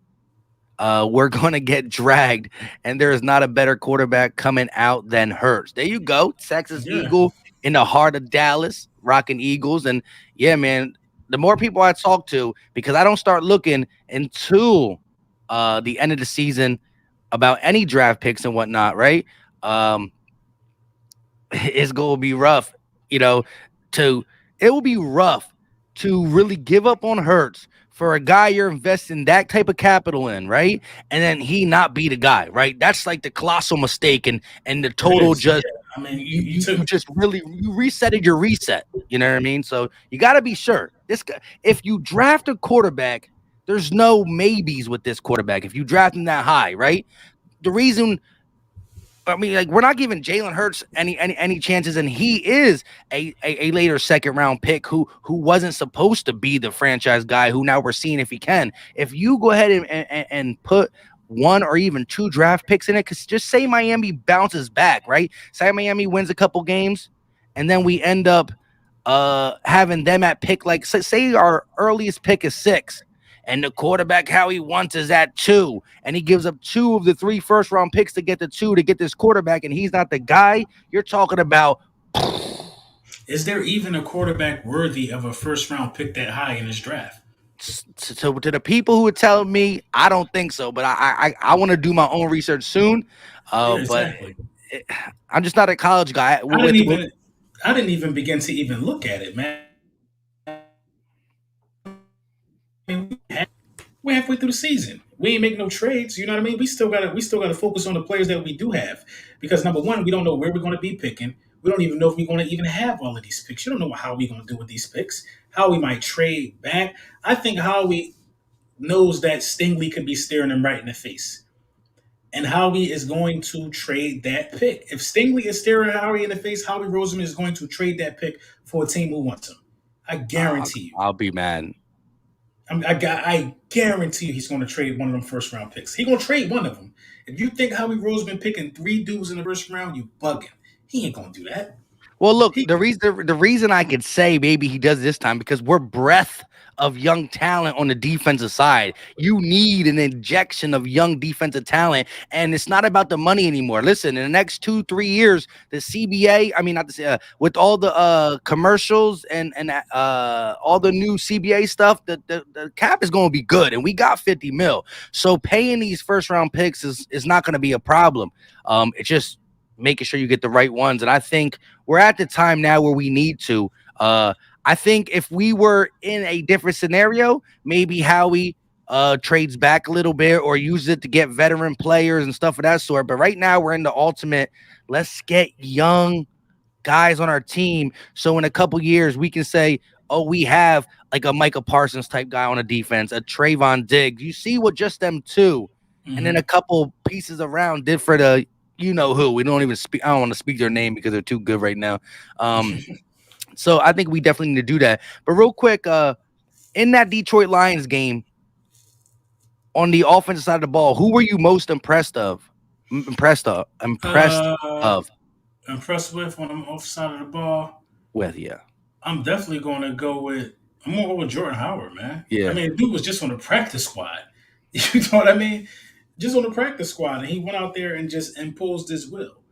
we're going to get dragged, and there is not a better quarterback coming out than Hurts. There you go, Texas Yeah. Eagle in the heart of Dallas, rocking Eagles, and yeah, man. The more people I talk to, because I don't start looking until the end of the season about any draft picks and whatnot, right? Um, it's gonna be rough, you know, to it will be rough to really give up on Hurts for a guy you're investing that type of capital in, right? And then he not be the guy, right? That's like the colossal mistake and the It total is. just Yeah. I mean, you you took. just really you resetted your reset. You know what I mean? So you got to be sure this guy. If you draft a quarterback, there's no maybes with this quarterback. If you draft him that high, right? The reason I mean, like we're not giving Jalen Hurts any chances, and he is a later second round pick who wasn't supposed to be the franchise guy. Who now we're seeing if he can. If you go ahead and put one or even two draft picks in it, because just say Miami bounces back, right? Say Miami wins a couple games, and then we end up having them at pick like say our earliest pick is 6 and the quarterback how he wants is at 2 and he gives up 2 of the 3 first round picks to get the 2 to get this quarterback and he's not the guy you're talking about. Is there even a quarterback worthy of a first round pick that high in this draft? To the people who are telling me I don't think so, but I want to do my own research soon. Yeah, But exactly. it, I'm just not a college guy I didn't with even. I didn't even begin to even look at it, man. I mean, we're halfway through the season. We ain't making no trades. You know what I mean? We still gotta focus on the players that we do have. Because number one, we don't know where we're gonna be picking. We don't even know if we're gonna even have all of these picks. You don't know how we're gonna do with these picks. How we might trade back. I think Howie knows that Stingley could be staring him right in the face. And Howie is going to trade that pick. If Stingley is staring Howie in the face, Howie Roseman is going to trade that pick for a team who wants him. I uh, guarantee you. I'll be mad. I guarantee you he's going to trade one of them first round picks. He's going to trade one of them. If you think Howie Roseman picking 3 dudes in the first round, you bugging. He ain't going to do that. Well, look, He the reason I could say maybe he does this time because we're breath of young talent on the defensive side. You need an injection of young defensive talent, and it's not about the money anymore. Listen, in the next 2 3 years, the CBA, I mean, not the with all the commercials and all the new CBA stuff, the cap is going to be good, and we got 50 mil. So paying these first round picks is not going to be a problem. It's just making sure you get the right ones, and I think we're at the time now where we need to. Uh, I think if we were in a different scenario, maybe Howie trades back a little bit or uses it to get veteran players and stuff of that sort. But right now we're in the ultimate. Let's get young guys on our team, so in a couple years we can say, "Oh, we have like a Michael Parsons type guy on a defense, a Trayvon Diggs." You see what just them two, and then a Mhm. couple pieces around did for the you know who. We don't even speak. I don't want to speak their name because they're too good right now. Um, so I think we definitely need to do that. But real quick, in that Detroit Lions game, on the offensive side of the ball, who were you most impressed of? Impressed uh, of Impressed with on the off side of the ball. with yeah. I'm definitely going to go with. I'm going to go with Jordan Howard, man. I Yeah. mean, dude was just on the practice squad. You know what I mean? Just on the practice squad, and he went out there and just imposed his will.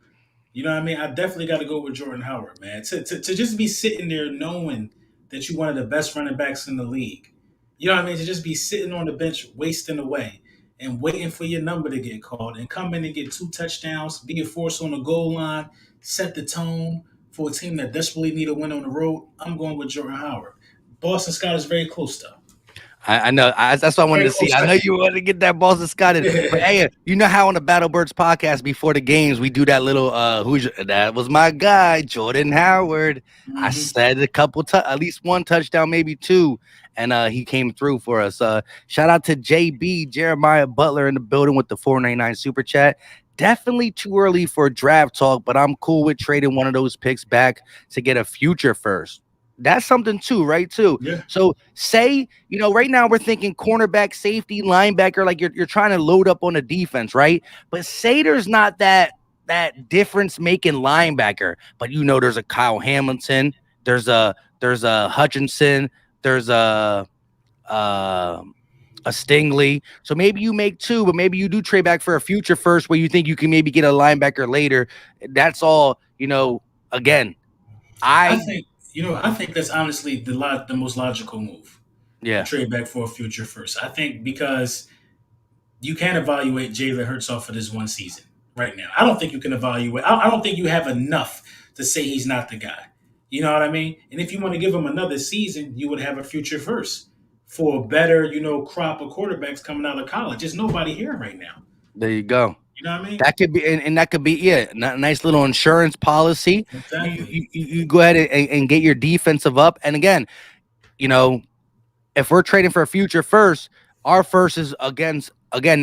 You know what I mean? I definitely got to go with Jordan Howard, man. To just be sitting there knowing that you're one of the best running backs in the league. You know what I mean? To just be sitting on the bench wasting away and waiting for your number to get called and come in and get 2 touchdowns, be a force on the goal line, set the tone for a team that desperately need a win on the road. I'm going with Jordan Howard. Boston Scott is very close, though. I know. That's what I wanted Very to see. close I know second. you wanted to get that Boston Scott in. But hey, you know how on the Battle Birds podcast before the games, we do that little that was my guy, Jordan Howard. I Hmm. said a couple at least one touchdown, maybe two. And he came through for us. Shout out to JB Jeremiah Butler in the building with the 499 super chat. Definitely too early for draft talk, but I'm cool with trading one of those picks back to get a future first. That's something too, right? Too. Yeah. So say, right now we're thinking cornerback, safety, linebacker, like you're trying to load up on the defense, right? But say there's not that difference making linebacker, but there's a Kyle Hamilton, there's a Hutchinson, there's uh a Stingley. So maybe you make two, but maybe you do trade back for a future first where you think you can maybe get a linebacker later. That's all, again. I I think I think that's honestly the most logical move to yeah, trade back for a future first. I think because you can't evaluate Jalen Hurts off of this one season right now. I don't think you can evaluate. I don't think you have enough to say he's not the guy. You know what I mean? And if you want to give him another season, you would have a future first for a better, crop of quarterbacks coming out of college. There's nobody here right now. there you go. You know what I mean? That could be, and that could be, yeah, nice little insurance policy. You Exactly. you, you you go ahead and get your defensive up. And again, you know, if we're trading for a future first, our first is again,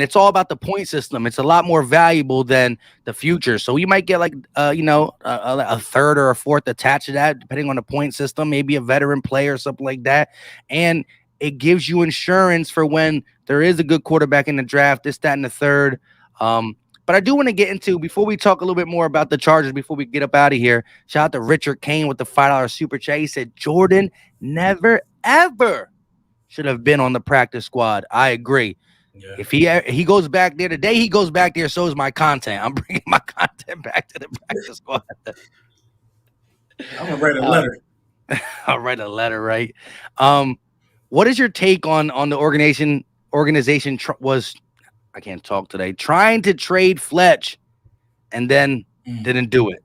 it's all about the point system. It's a lot more valuable than the future. So you might get like a third or a fourth attached to that, depending on the point system, maybe a veteran player or something like that. And it gives you insurance for when there is a good quarterback in the draft, this, that, and the third. But I do want to get into before we talk a little bit more about the Chargers before we get up out of here. Shout out to Richard Kane with the $5 super chat. He said Jordan never ever should have been on the practice squad. I agree. Yeah. If he goes back there today, he goes back there. So is my content. I'm bringing my content back to the practice squad. I'm gonna write a Uh, letter. I'll write a letter, right? What is your take on the organization was I can't talk today trying to trade Fletch and then Mm. didn't do it?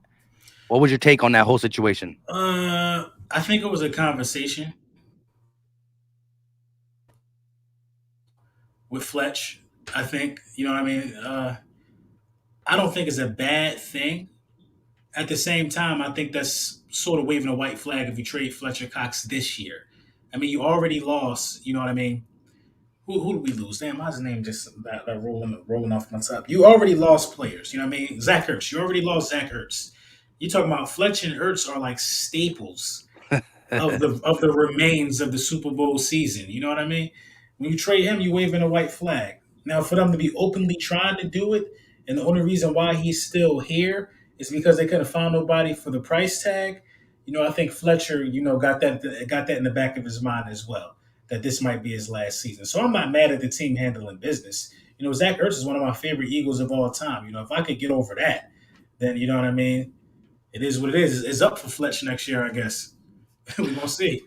What was your take on that whole situation? I think it was a conversation with Fletch. I think what I mean. I don't think it's a bad thing. At the same time, I think that's sort of waving a white flag if you trade Fletcher Cox this year. I mean, you already lost. You know what I mean? Who did we lose? Damn, how's his name just that rolling off my top? You already lost players. You know what I mean? Zach Ertz. You already lost Zach Ertz. You talking about Fletcher and Ertz are like staples of the remains of the Super Bowl season. You know what I mean? When you trade him, you waving a white flag. Now, for them to be openly trying to do it, and the only reason why he's still here is because they couldn't find nobody for the price tag. I think Fletcher, got that in the back of his mind as well, that this might be his last season. So I'm not mad at the team handling business. Zach Ertz is one of my favorite Eagles of all time. If I could get over that, then you know what I mean. It is what it is. It's up for Fletcher next year, I guess. We're gonna see.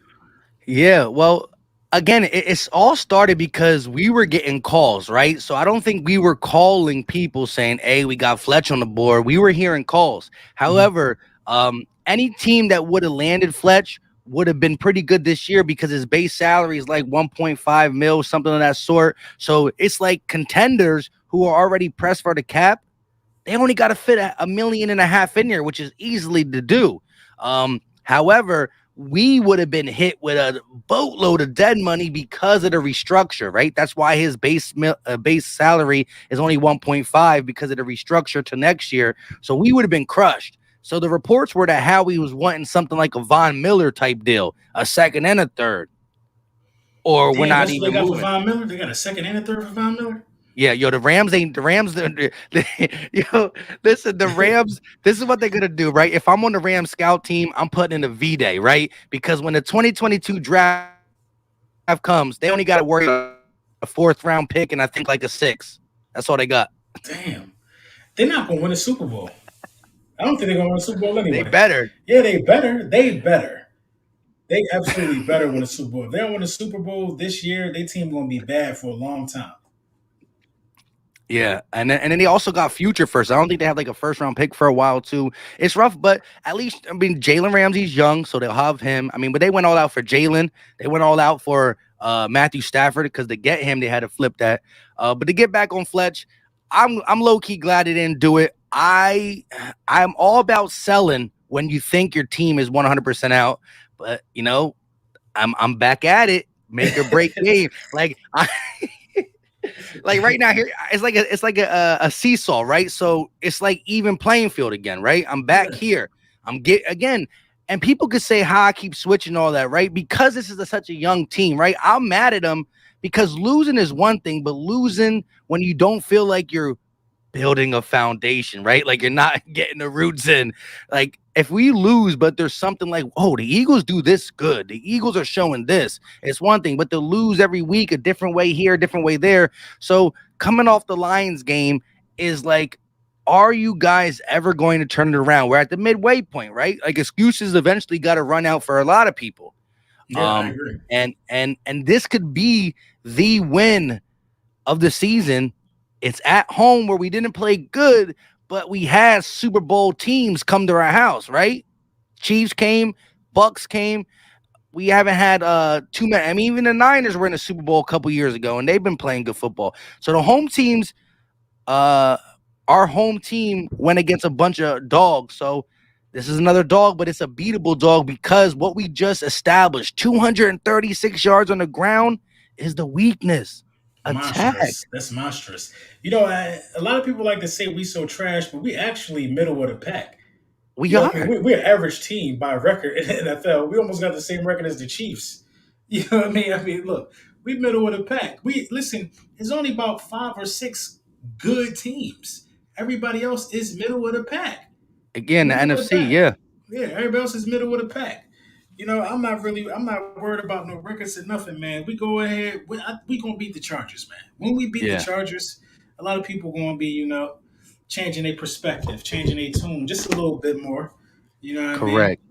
Yeah, well, again, it's all started because we were getting calls, right? So I don't think we were calling people saying, "Hey, we got Fletch on the board." We were hearing calls. Mhm. However, any team that would have landed Fletch would have been pretty good this year because his base salary is like 1.5 mil, something of that sort. So it's like contenders who are already pressed for the cap, they only got to fit a million and a half in there, which is easily to do. However, we would have been hit with a boatload of dead money because of the restructure, right? That's why his base salary is only 1.5 because of the restructure to next year. So we would have been crushed. So the reports were that Howie was wanting something like a Von Miller type deal, a second and a third, or we're Damn, not that's what they even got for moving. Von Miller. They got a second and a third for Von Miller. Yeah, yo, the Rams ain't the Rams. Yo, listen, the Rams. This is what they're gonna do, right? If I'm on the Rams scout team, I'm putting in a V-Day, right? Because when the 2022 draft comes, they only got to worry about a fourth round pick and I think like a six. That's all they got. Damn, they're not gonna win a Super Bowl. I don't think they're gonna win a Super Bowl They anyway. better. Yeah, they better. They better. They absolutely better win a Super Bowl. If they don't win a Super Bowl this year, their team gonna be bad for a long time. Yeah, and then they also got future first. I don't think they had like a first round pick for a while too. It's rough, but at least I mean Jalen Ramsey's young, so they'll have him. I mean, but they went all out for Jalen. They went all out for Matthew Stafford because to get him, they had to flip that. But to get back on Fletch, I'm low key glad they didn't do it. I'm all about selling when you think your team is 100% out, but I'm back at it. Make or break game. Like like right now here it's like a seesaw, right? So it's like even playing field again, right? I'm back Yeah, here. I'm get again. And people could say how I keep switching all that, right? Because this is such a young team, right? I'm mad at them because losing is one thing, but losing when you don't feel like you're building a foundation, right? Like you're not getting the roots in. Like if we lose, but there's something like, oh, the Eagles do this good. The Eagles are showing this. It's one thing, but to lose every week a different way here, a different way there. So coming off the Lions game is like, are you guys ever going to turn it around? We're at the midway point, right? Like excuses eventually got to run out for a lot of people. yeah, I agree. And this could be the win of the season. It's at home where we didn't play good, but we had Super Bowl teams come to our house, right? Chiefs came, Bucks came. We haven't had too many. I mean, even the Niners were in the Super Bowl a couple years ago, and they've been playing good football. So the home teams, uh, our home team went against a bunch of dogs. So this is another dog, but it's a beatable dog because what we just established, 236 yards on the ground, is the weakness. Attack. Monstrous. That's monstrous. A lot of people like to say we so trash, but we actually middle of the pack. We You know, I mean, are. we're an average team by record in the NFL. We almost got the same record as the Chiefs. You know what I mean? I mean, look, we middle of the pack. We listen. There's only about 5 or 6 good teams. Everybody else is middle of the pack. Again, the Middle of the NFC, pack. yeah. Yeah, everybody else is middle of the pack. I'm not worried about no records or nothing, man. We go ahead. We gonna beat the Chargers, man. When we beat the Yeah, Chargers, a lot of people gonna be, changing their perspective, changing their tune just a little bit more. You know what I mean? correct.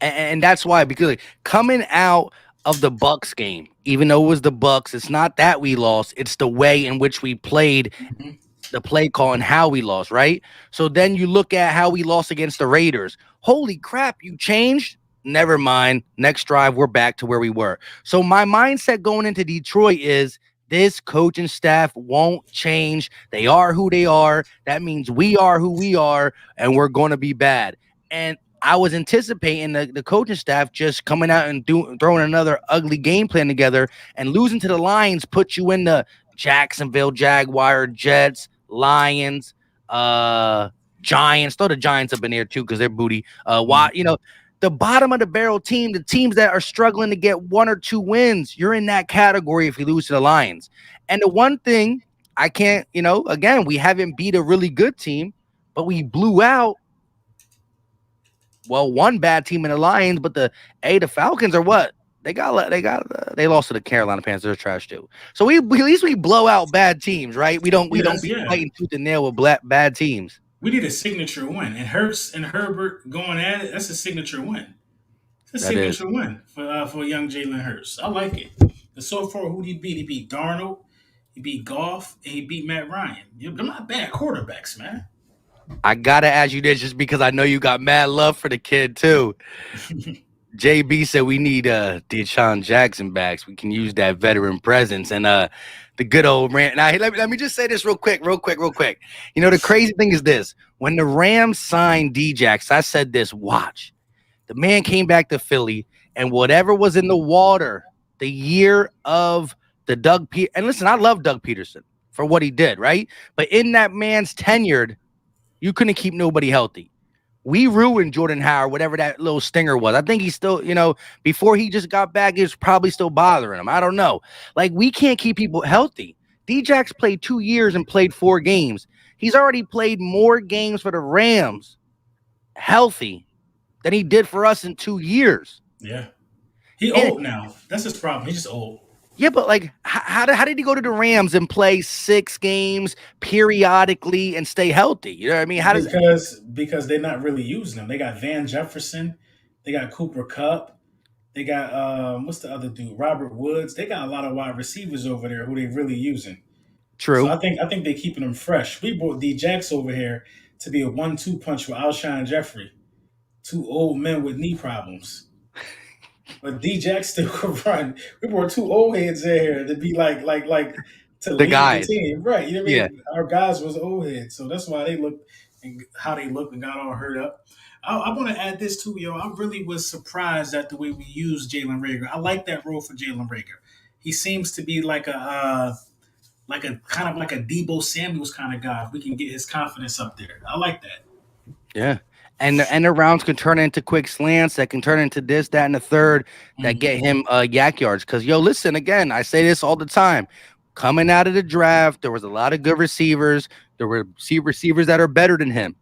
And that's why, because like, coming out of the Bucks game, even though it was the Bucks, it's not that we lost, it's the way in which we played, Mhm. the play call, and how we lost, right? So then you look at how we lost against the Raiders. Holy crap, you changed? Never mind. Next drive, we're back to where we were. So my mindset going into Detroit is this coaching staff won't change. They are who they are. That means we are who we are, and we're going to be bad. And I was anticipating the coaching staff just coming out and throwing another ugly game plan together, and losing to the Lions put you in the Jacksonville Jaguar, Jets, Lions, Giants. Throw the Giants up in there too because they're booty. Why the bottom of the barrel team, the teams that are struggling to get 1 or 2 wins, you're in that category if you lose to the Lions. And the one thing I can't, again, we haven't beat a really good team, but we blew out well, one bad team in the Lions, but the Falcons are what? They lost to the Carolina Panthers. They're trash too. So at least we blow out bad teams, right? We don't be Yeah. fighting tooth and nail with bad teams. We need a signature win, and Hurts and Herbert going at it. That's a signature win. It's a That is. signature win for young Jalen Hurts. I like it. And so far, who did he beat? He beat Darnold, he beat Goff, and he beat Matt Ryan. They're not bad quarterbacks, man. I gotta ask you this just because I know you got mad love for the kid too. JB said we need Deshaun Jackson backs. We can use that veteran presence and the good old Ram. Now let me just say this real quick. You know, the crazy thing is this: when the Rams signed Djax, I said this. Watch, the man came back to Philly, and whatever was in the water the year of the and listen, I love Doug Peterson for what he did, right? But in that man's tenure, you couldn't keep nobody healthy. We ruined Jordan Howard, whatever that little stinger was. I think he's still, before he just got back, it's probably still bothering him. I don't know. Like, we can't keep people healthy. Djax played 2 years and played 4 games. He's already played more games for the Rams healthy than he did for us in 2 years. Yeah, he old now. That's his problem. He's just old. Yeah, but like, how did he go to the Rams and play 6 games periodically and stay healthy? You know what I mean? Because they're not really using them. They got Van Jefferson, they got Cooper Cup, they got what's the other dude? Robert Woods. They got a lot of wide receivers over there who they really using. So True. I think they're keeping them fresh. We brought Djax over here to be a 1-2 punch with Alshon Jeffrey, 2 old men with knee problems. But Djax still could run. We brought 2 old heads in here to be like to The lead the guys. team, right? You know what I Yeah. mean? Our guys was old heads, so that's why they looked and how they looked and got all hurt up. I want to add this too, yo. I really was surprised at the way we used Jalen Rager. I like that role for Jalen Rager. He seems to be like a kind of like a Debo Samuels kind of guy. If we can get his confidence up there, I like that. Yeah. And the rounds can turn into quick slants that can turn into this, that, and the third that Mm-hmm. get him yak yards. Because, listen, again, I say this all the time. Coming out of the draft, there was a lot of good receivers. There were receivers that are better than him.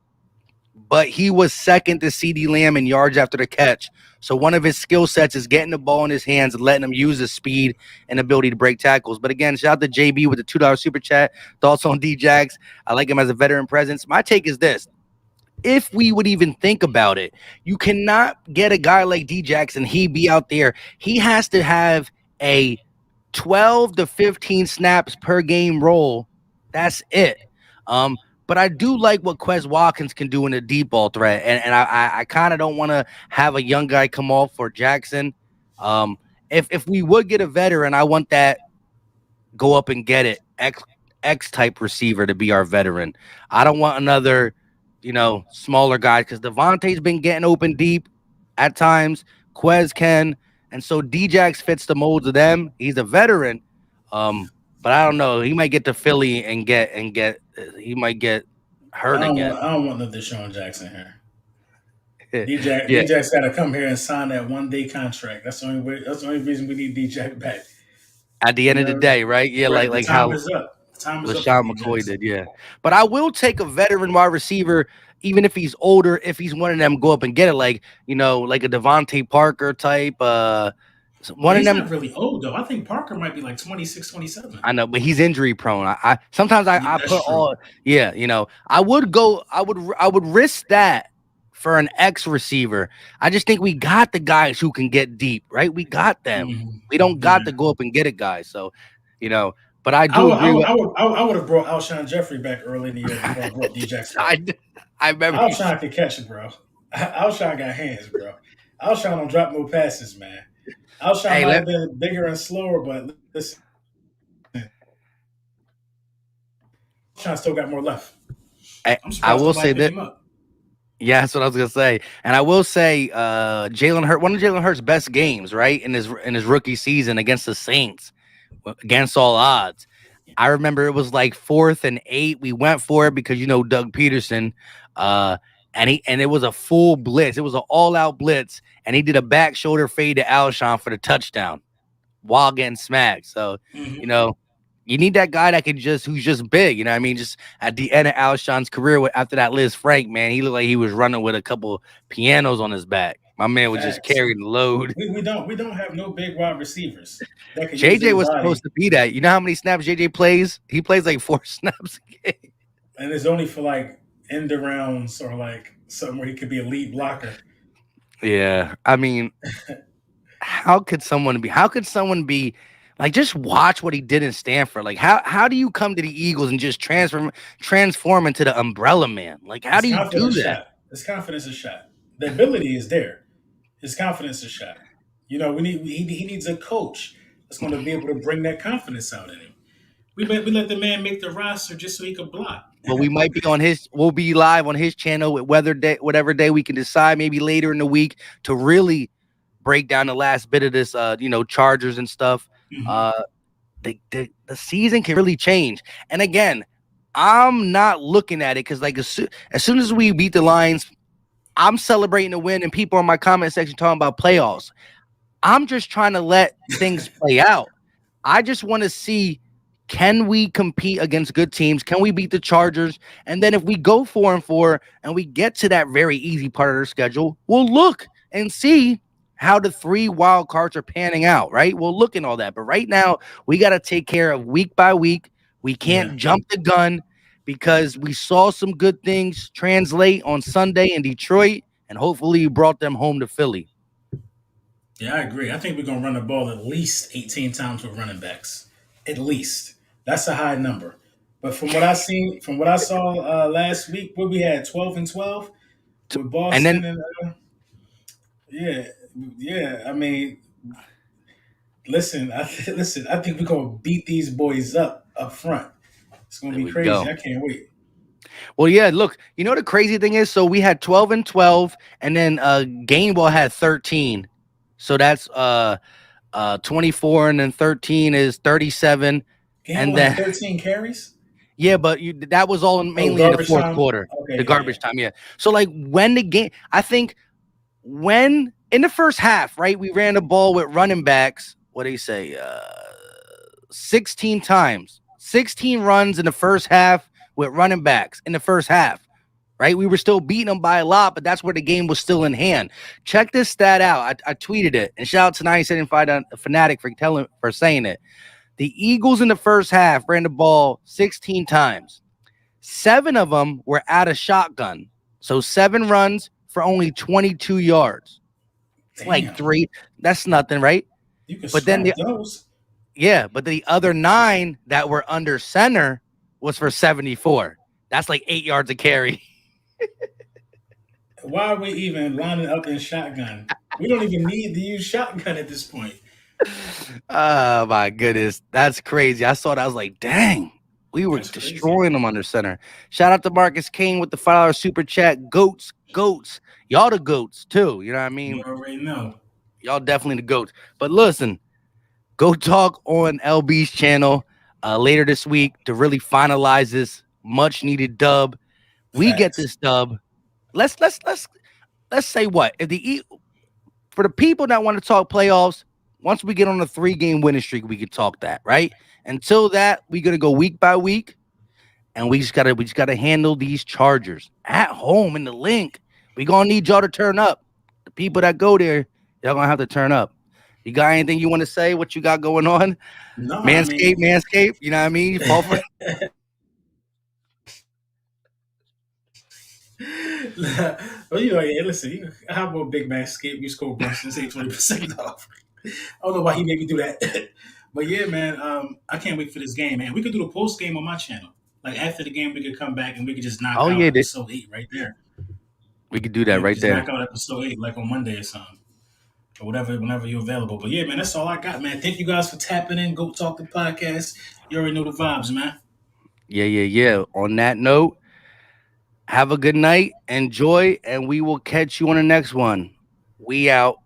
But he was second to CeeDee Lamb in yards after the catch. So one of his skill sets is getting the ball in his hands and letting him use his speed and ability to break tackles. But again, shout out to JB with the $2 super chat. Thoughts on Djax? I like him as a veteran presence. My take is this. If we would even think about it, you cannot get a guy like Djax and he be out there. He has to have a 12 to 15 snaps per game role. That's it. But I do like what Quez Watkins can do in a deep ball threat, and I kind of don't want to have a young guy come off for Jackson. If we would get a veteran, I want that go up and get it X type receiver to be our veteran. I don't want another, smaller guy because Devontae's been getting open deep at times. Quez can, and so Djax fits the molds of them. He's a veteran, but I don't know. He might get to Philly and get. He might get hurt again. I don't want no Deshaun Jackson here. Djax, Yeah, Djax got to come here and sign that 1-day contract. That's the only way. That's the only reason we need Djax back. at the end of the day, right? Yeah, Right. The like time how is up. The time is up for LaShawn McCoy Djax. did. Yeah, but I will take a veteran wide receiver, even if he's older. If he's one of them, go up and get it. Like like a Devontae Parker type. One of He's them. not really old though. I think Parker might be like 26, 27. I know, but he's injury prone. I sometimes Yeah, I that's put true. all. Yeah, I would risk that for an X receiver. I just think we got the guys who can get deep, right? We got them. Mhm. We don't Yeah. got to go up and get it, guys. So, but I I do would, I agree would, with. I would, I would have brought Alshon Jeffrey back early in the year before I brought Djax back. I remember. Alshon can catch it, bro. Alshon got hands, bro. Alshon don't drop no passes, man. Alshon Hey, might have been bigger and slower, but listen, Alshon still got more left. I'm I surprised will nobody say picked that. him up. Yeah, that's what I was gonna say, and I will say, Jalen Hurts, one of Jalen Hurts' best games, right, in his rookie season against the Saints, against all odds. I remember it was like 4th and 8. We went for it because Doug Peterson, and it was a full blitz. It was an all-out blitz, and he did a back shoulder fade to Alshon for the touchdown while getting smacked. So, Mhm. you know, You need that guy that can who's just big. You know what I mean? Just at the end of Alshon's career after that Liz Frank, man, he looked like he was running with a couple pianos on his back. My man was just Facts. carrying the load. We don't have no big wide receivers that can use JJ their was body, supposed to be that. You know how many snaps JJ plays? He plays like 4 snaps a game. and it's only for like end rounds or like something where he could be a lead blocker. Yeah. I mean, how could someone be like just watch what he did in Stanford? Like how do you come to the Eagles and just transform into the umbrella man? Like how His do you do confidence that? shot. His confidence is shot. The ability is there. His confidence is shot. He needs a coach that's going to be able to bring that confidence out in him. We let the man make the roster just so he could block. But we might be we'll be live on his channel with whatever day we can decide, maybe later in the week, to really break down the last bit of this Chargers and stuff. Hmm. Uh the season can really change. And again, I'm not looking at it because like as soon as we beat the Lions, I'm celebrating the win, and people in my comment section talking about playoffs. I'm just trying to let things play out. I just want to see, can we compete against good teams? Can we beat the Chargers? And then if we go 4-4 and we get to that very easy part of their schedule, we'll look and see how the 3 wild cards are panning out, right? We'll look and all that. But right now, we got to take care of week by week. We Yeah, can't jump the gun because we saw some good things translate on Sunday in Detroit, and hopefully you brought them home to Philly. yeah, I agree. I think we're gonna run the ball at least 18 times with running backs. At least that's a high number. But from what I saw last week, where we had 12-12 with And then Boston, and yeah, yeah. I mean, listen. I think we're gonna beat these boys up front. It's gonna there be we crazy. go. I can't wait. Well, yeah, look, the crazy thing is, so we had 12-12, and then Gainwell had 13. So that's 24, and then 13 is 37. And Gamble had then 13 carries. yeah, but that was all Oh, mainly in the garbage fourth time. quarter. The Okay, yeah, yeah. garbage time, yeah. So like when the game, I think when in the first half, right, we ran the ball with running backs, what do you say? 16 times. 16 runs in the first half with running backs in the first half. Right, we were still beating them by a lot, but that's where the game was still in hand. Check this stat out. I tweeted it, and shout out to 975 Fanatic for saying it. The Eagles in the first half ran the ball 16 times. 7 of them were out of shotgun, so 7 runs for only 22 yards. It's like Damn, 3. That's nothing, right? you can But then scrap those. but the other 9 that were under center was for 74. That's like 8 yards a carry. Why are we even lining up in shotgun? We don't even need to use shotgun at this point. Oh my goodness, that's crazy. I saw that. I was like, dang, we were That's crazy. destroying them under center. Shout out to Marcus King with the $5 super chat. Goats. Y'all the goats too. You know what I You mean? already know. Y'all definitely the goats. But listen, go talk on LB's channel later this week to really finalize this much needed dub. We get Facts. this dub. Let's say what if for the people that want to talk playoffs, once we get on a 3-game winning streak, we can talk that, right? Until that, we're gonna go week by week, and we just gotta handle these Chargers at home in the link. We gonna need y'all to turn up. The people that go there, y'all gonna have to turn up. You got anything you want to say? What you got going on? No, I Manscaped, mean, Manscaped. You know what I mean? You fall for well, hey, listen, how about Big Man Skip? You score Brunson, say 20% off. I don't know why he made me do that. But yeah, man, I can't wait for this game, man. We could do the post game on my channel. Like after the game, we could come back and we could just knock Oh out yeah, episode 8 right there. we could do that Yeah, we right could just there. knock out episode 8 like on Monday or something. Or whatever, whenever you're available. But yeah, man, that's all I got, man. Thank you guys for tapping in. Go Talk the podcast. You already know the vibes, man. Yeah. On that note, have a good night, enjoy, and we will catch you on the next one. We out.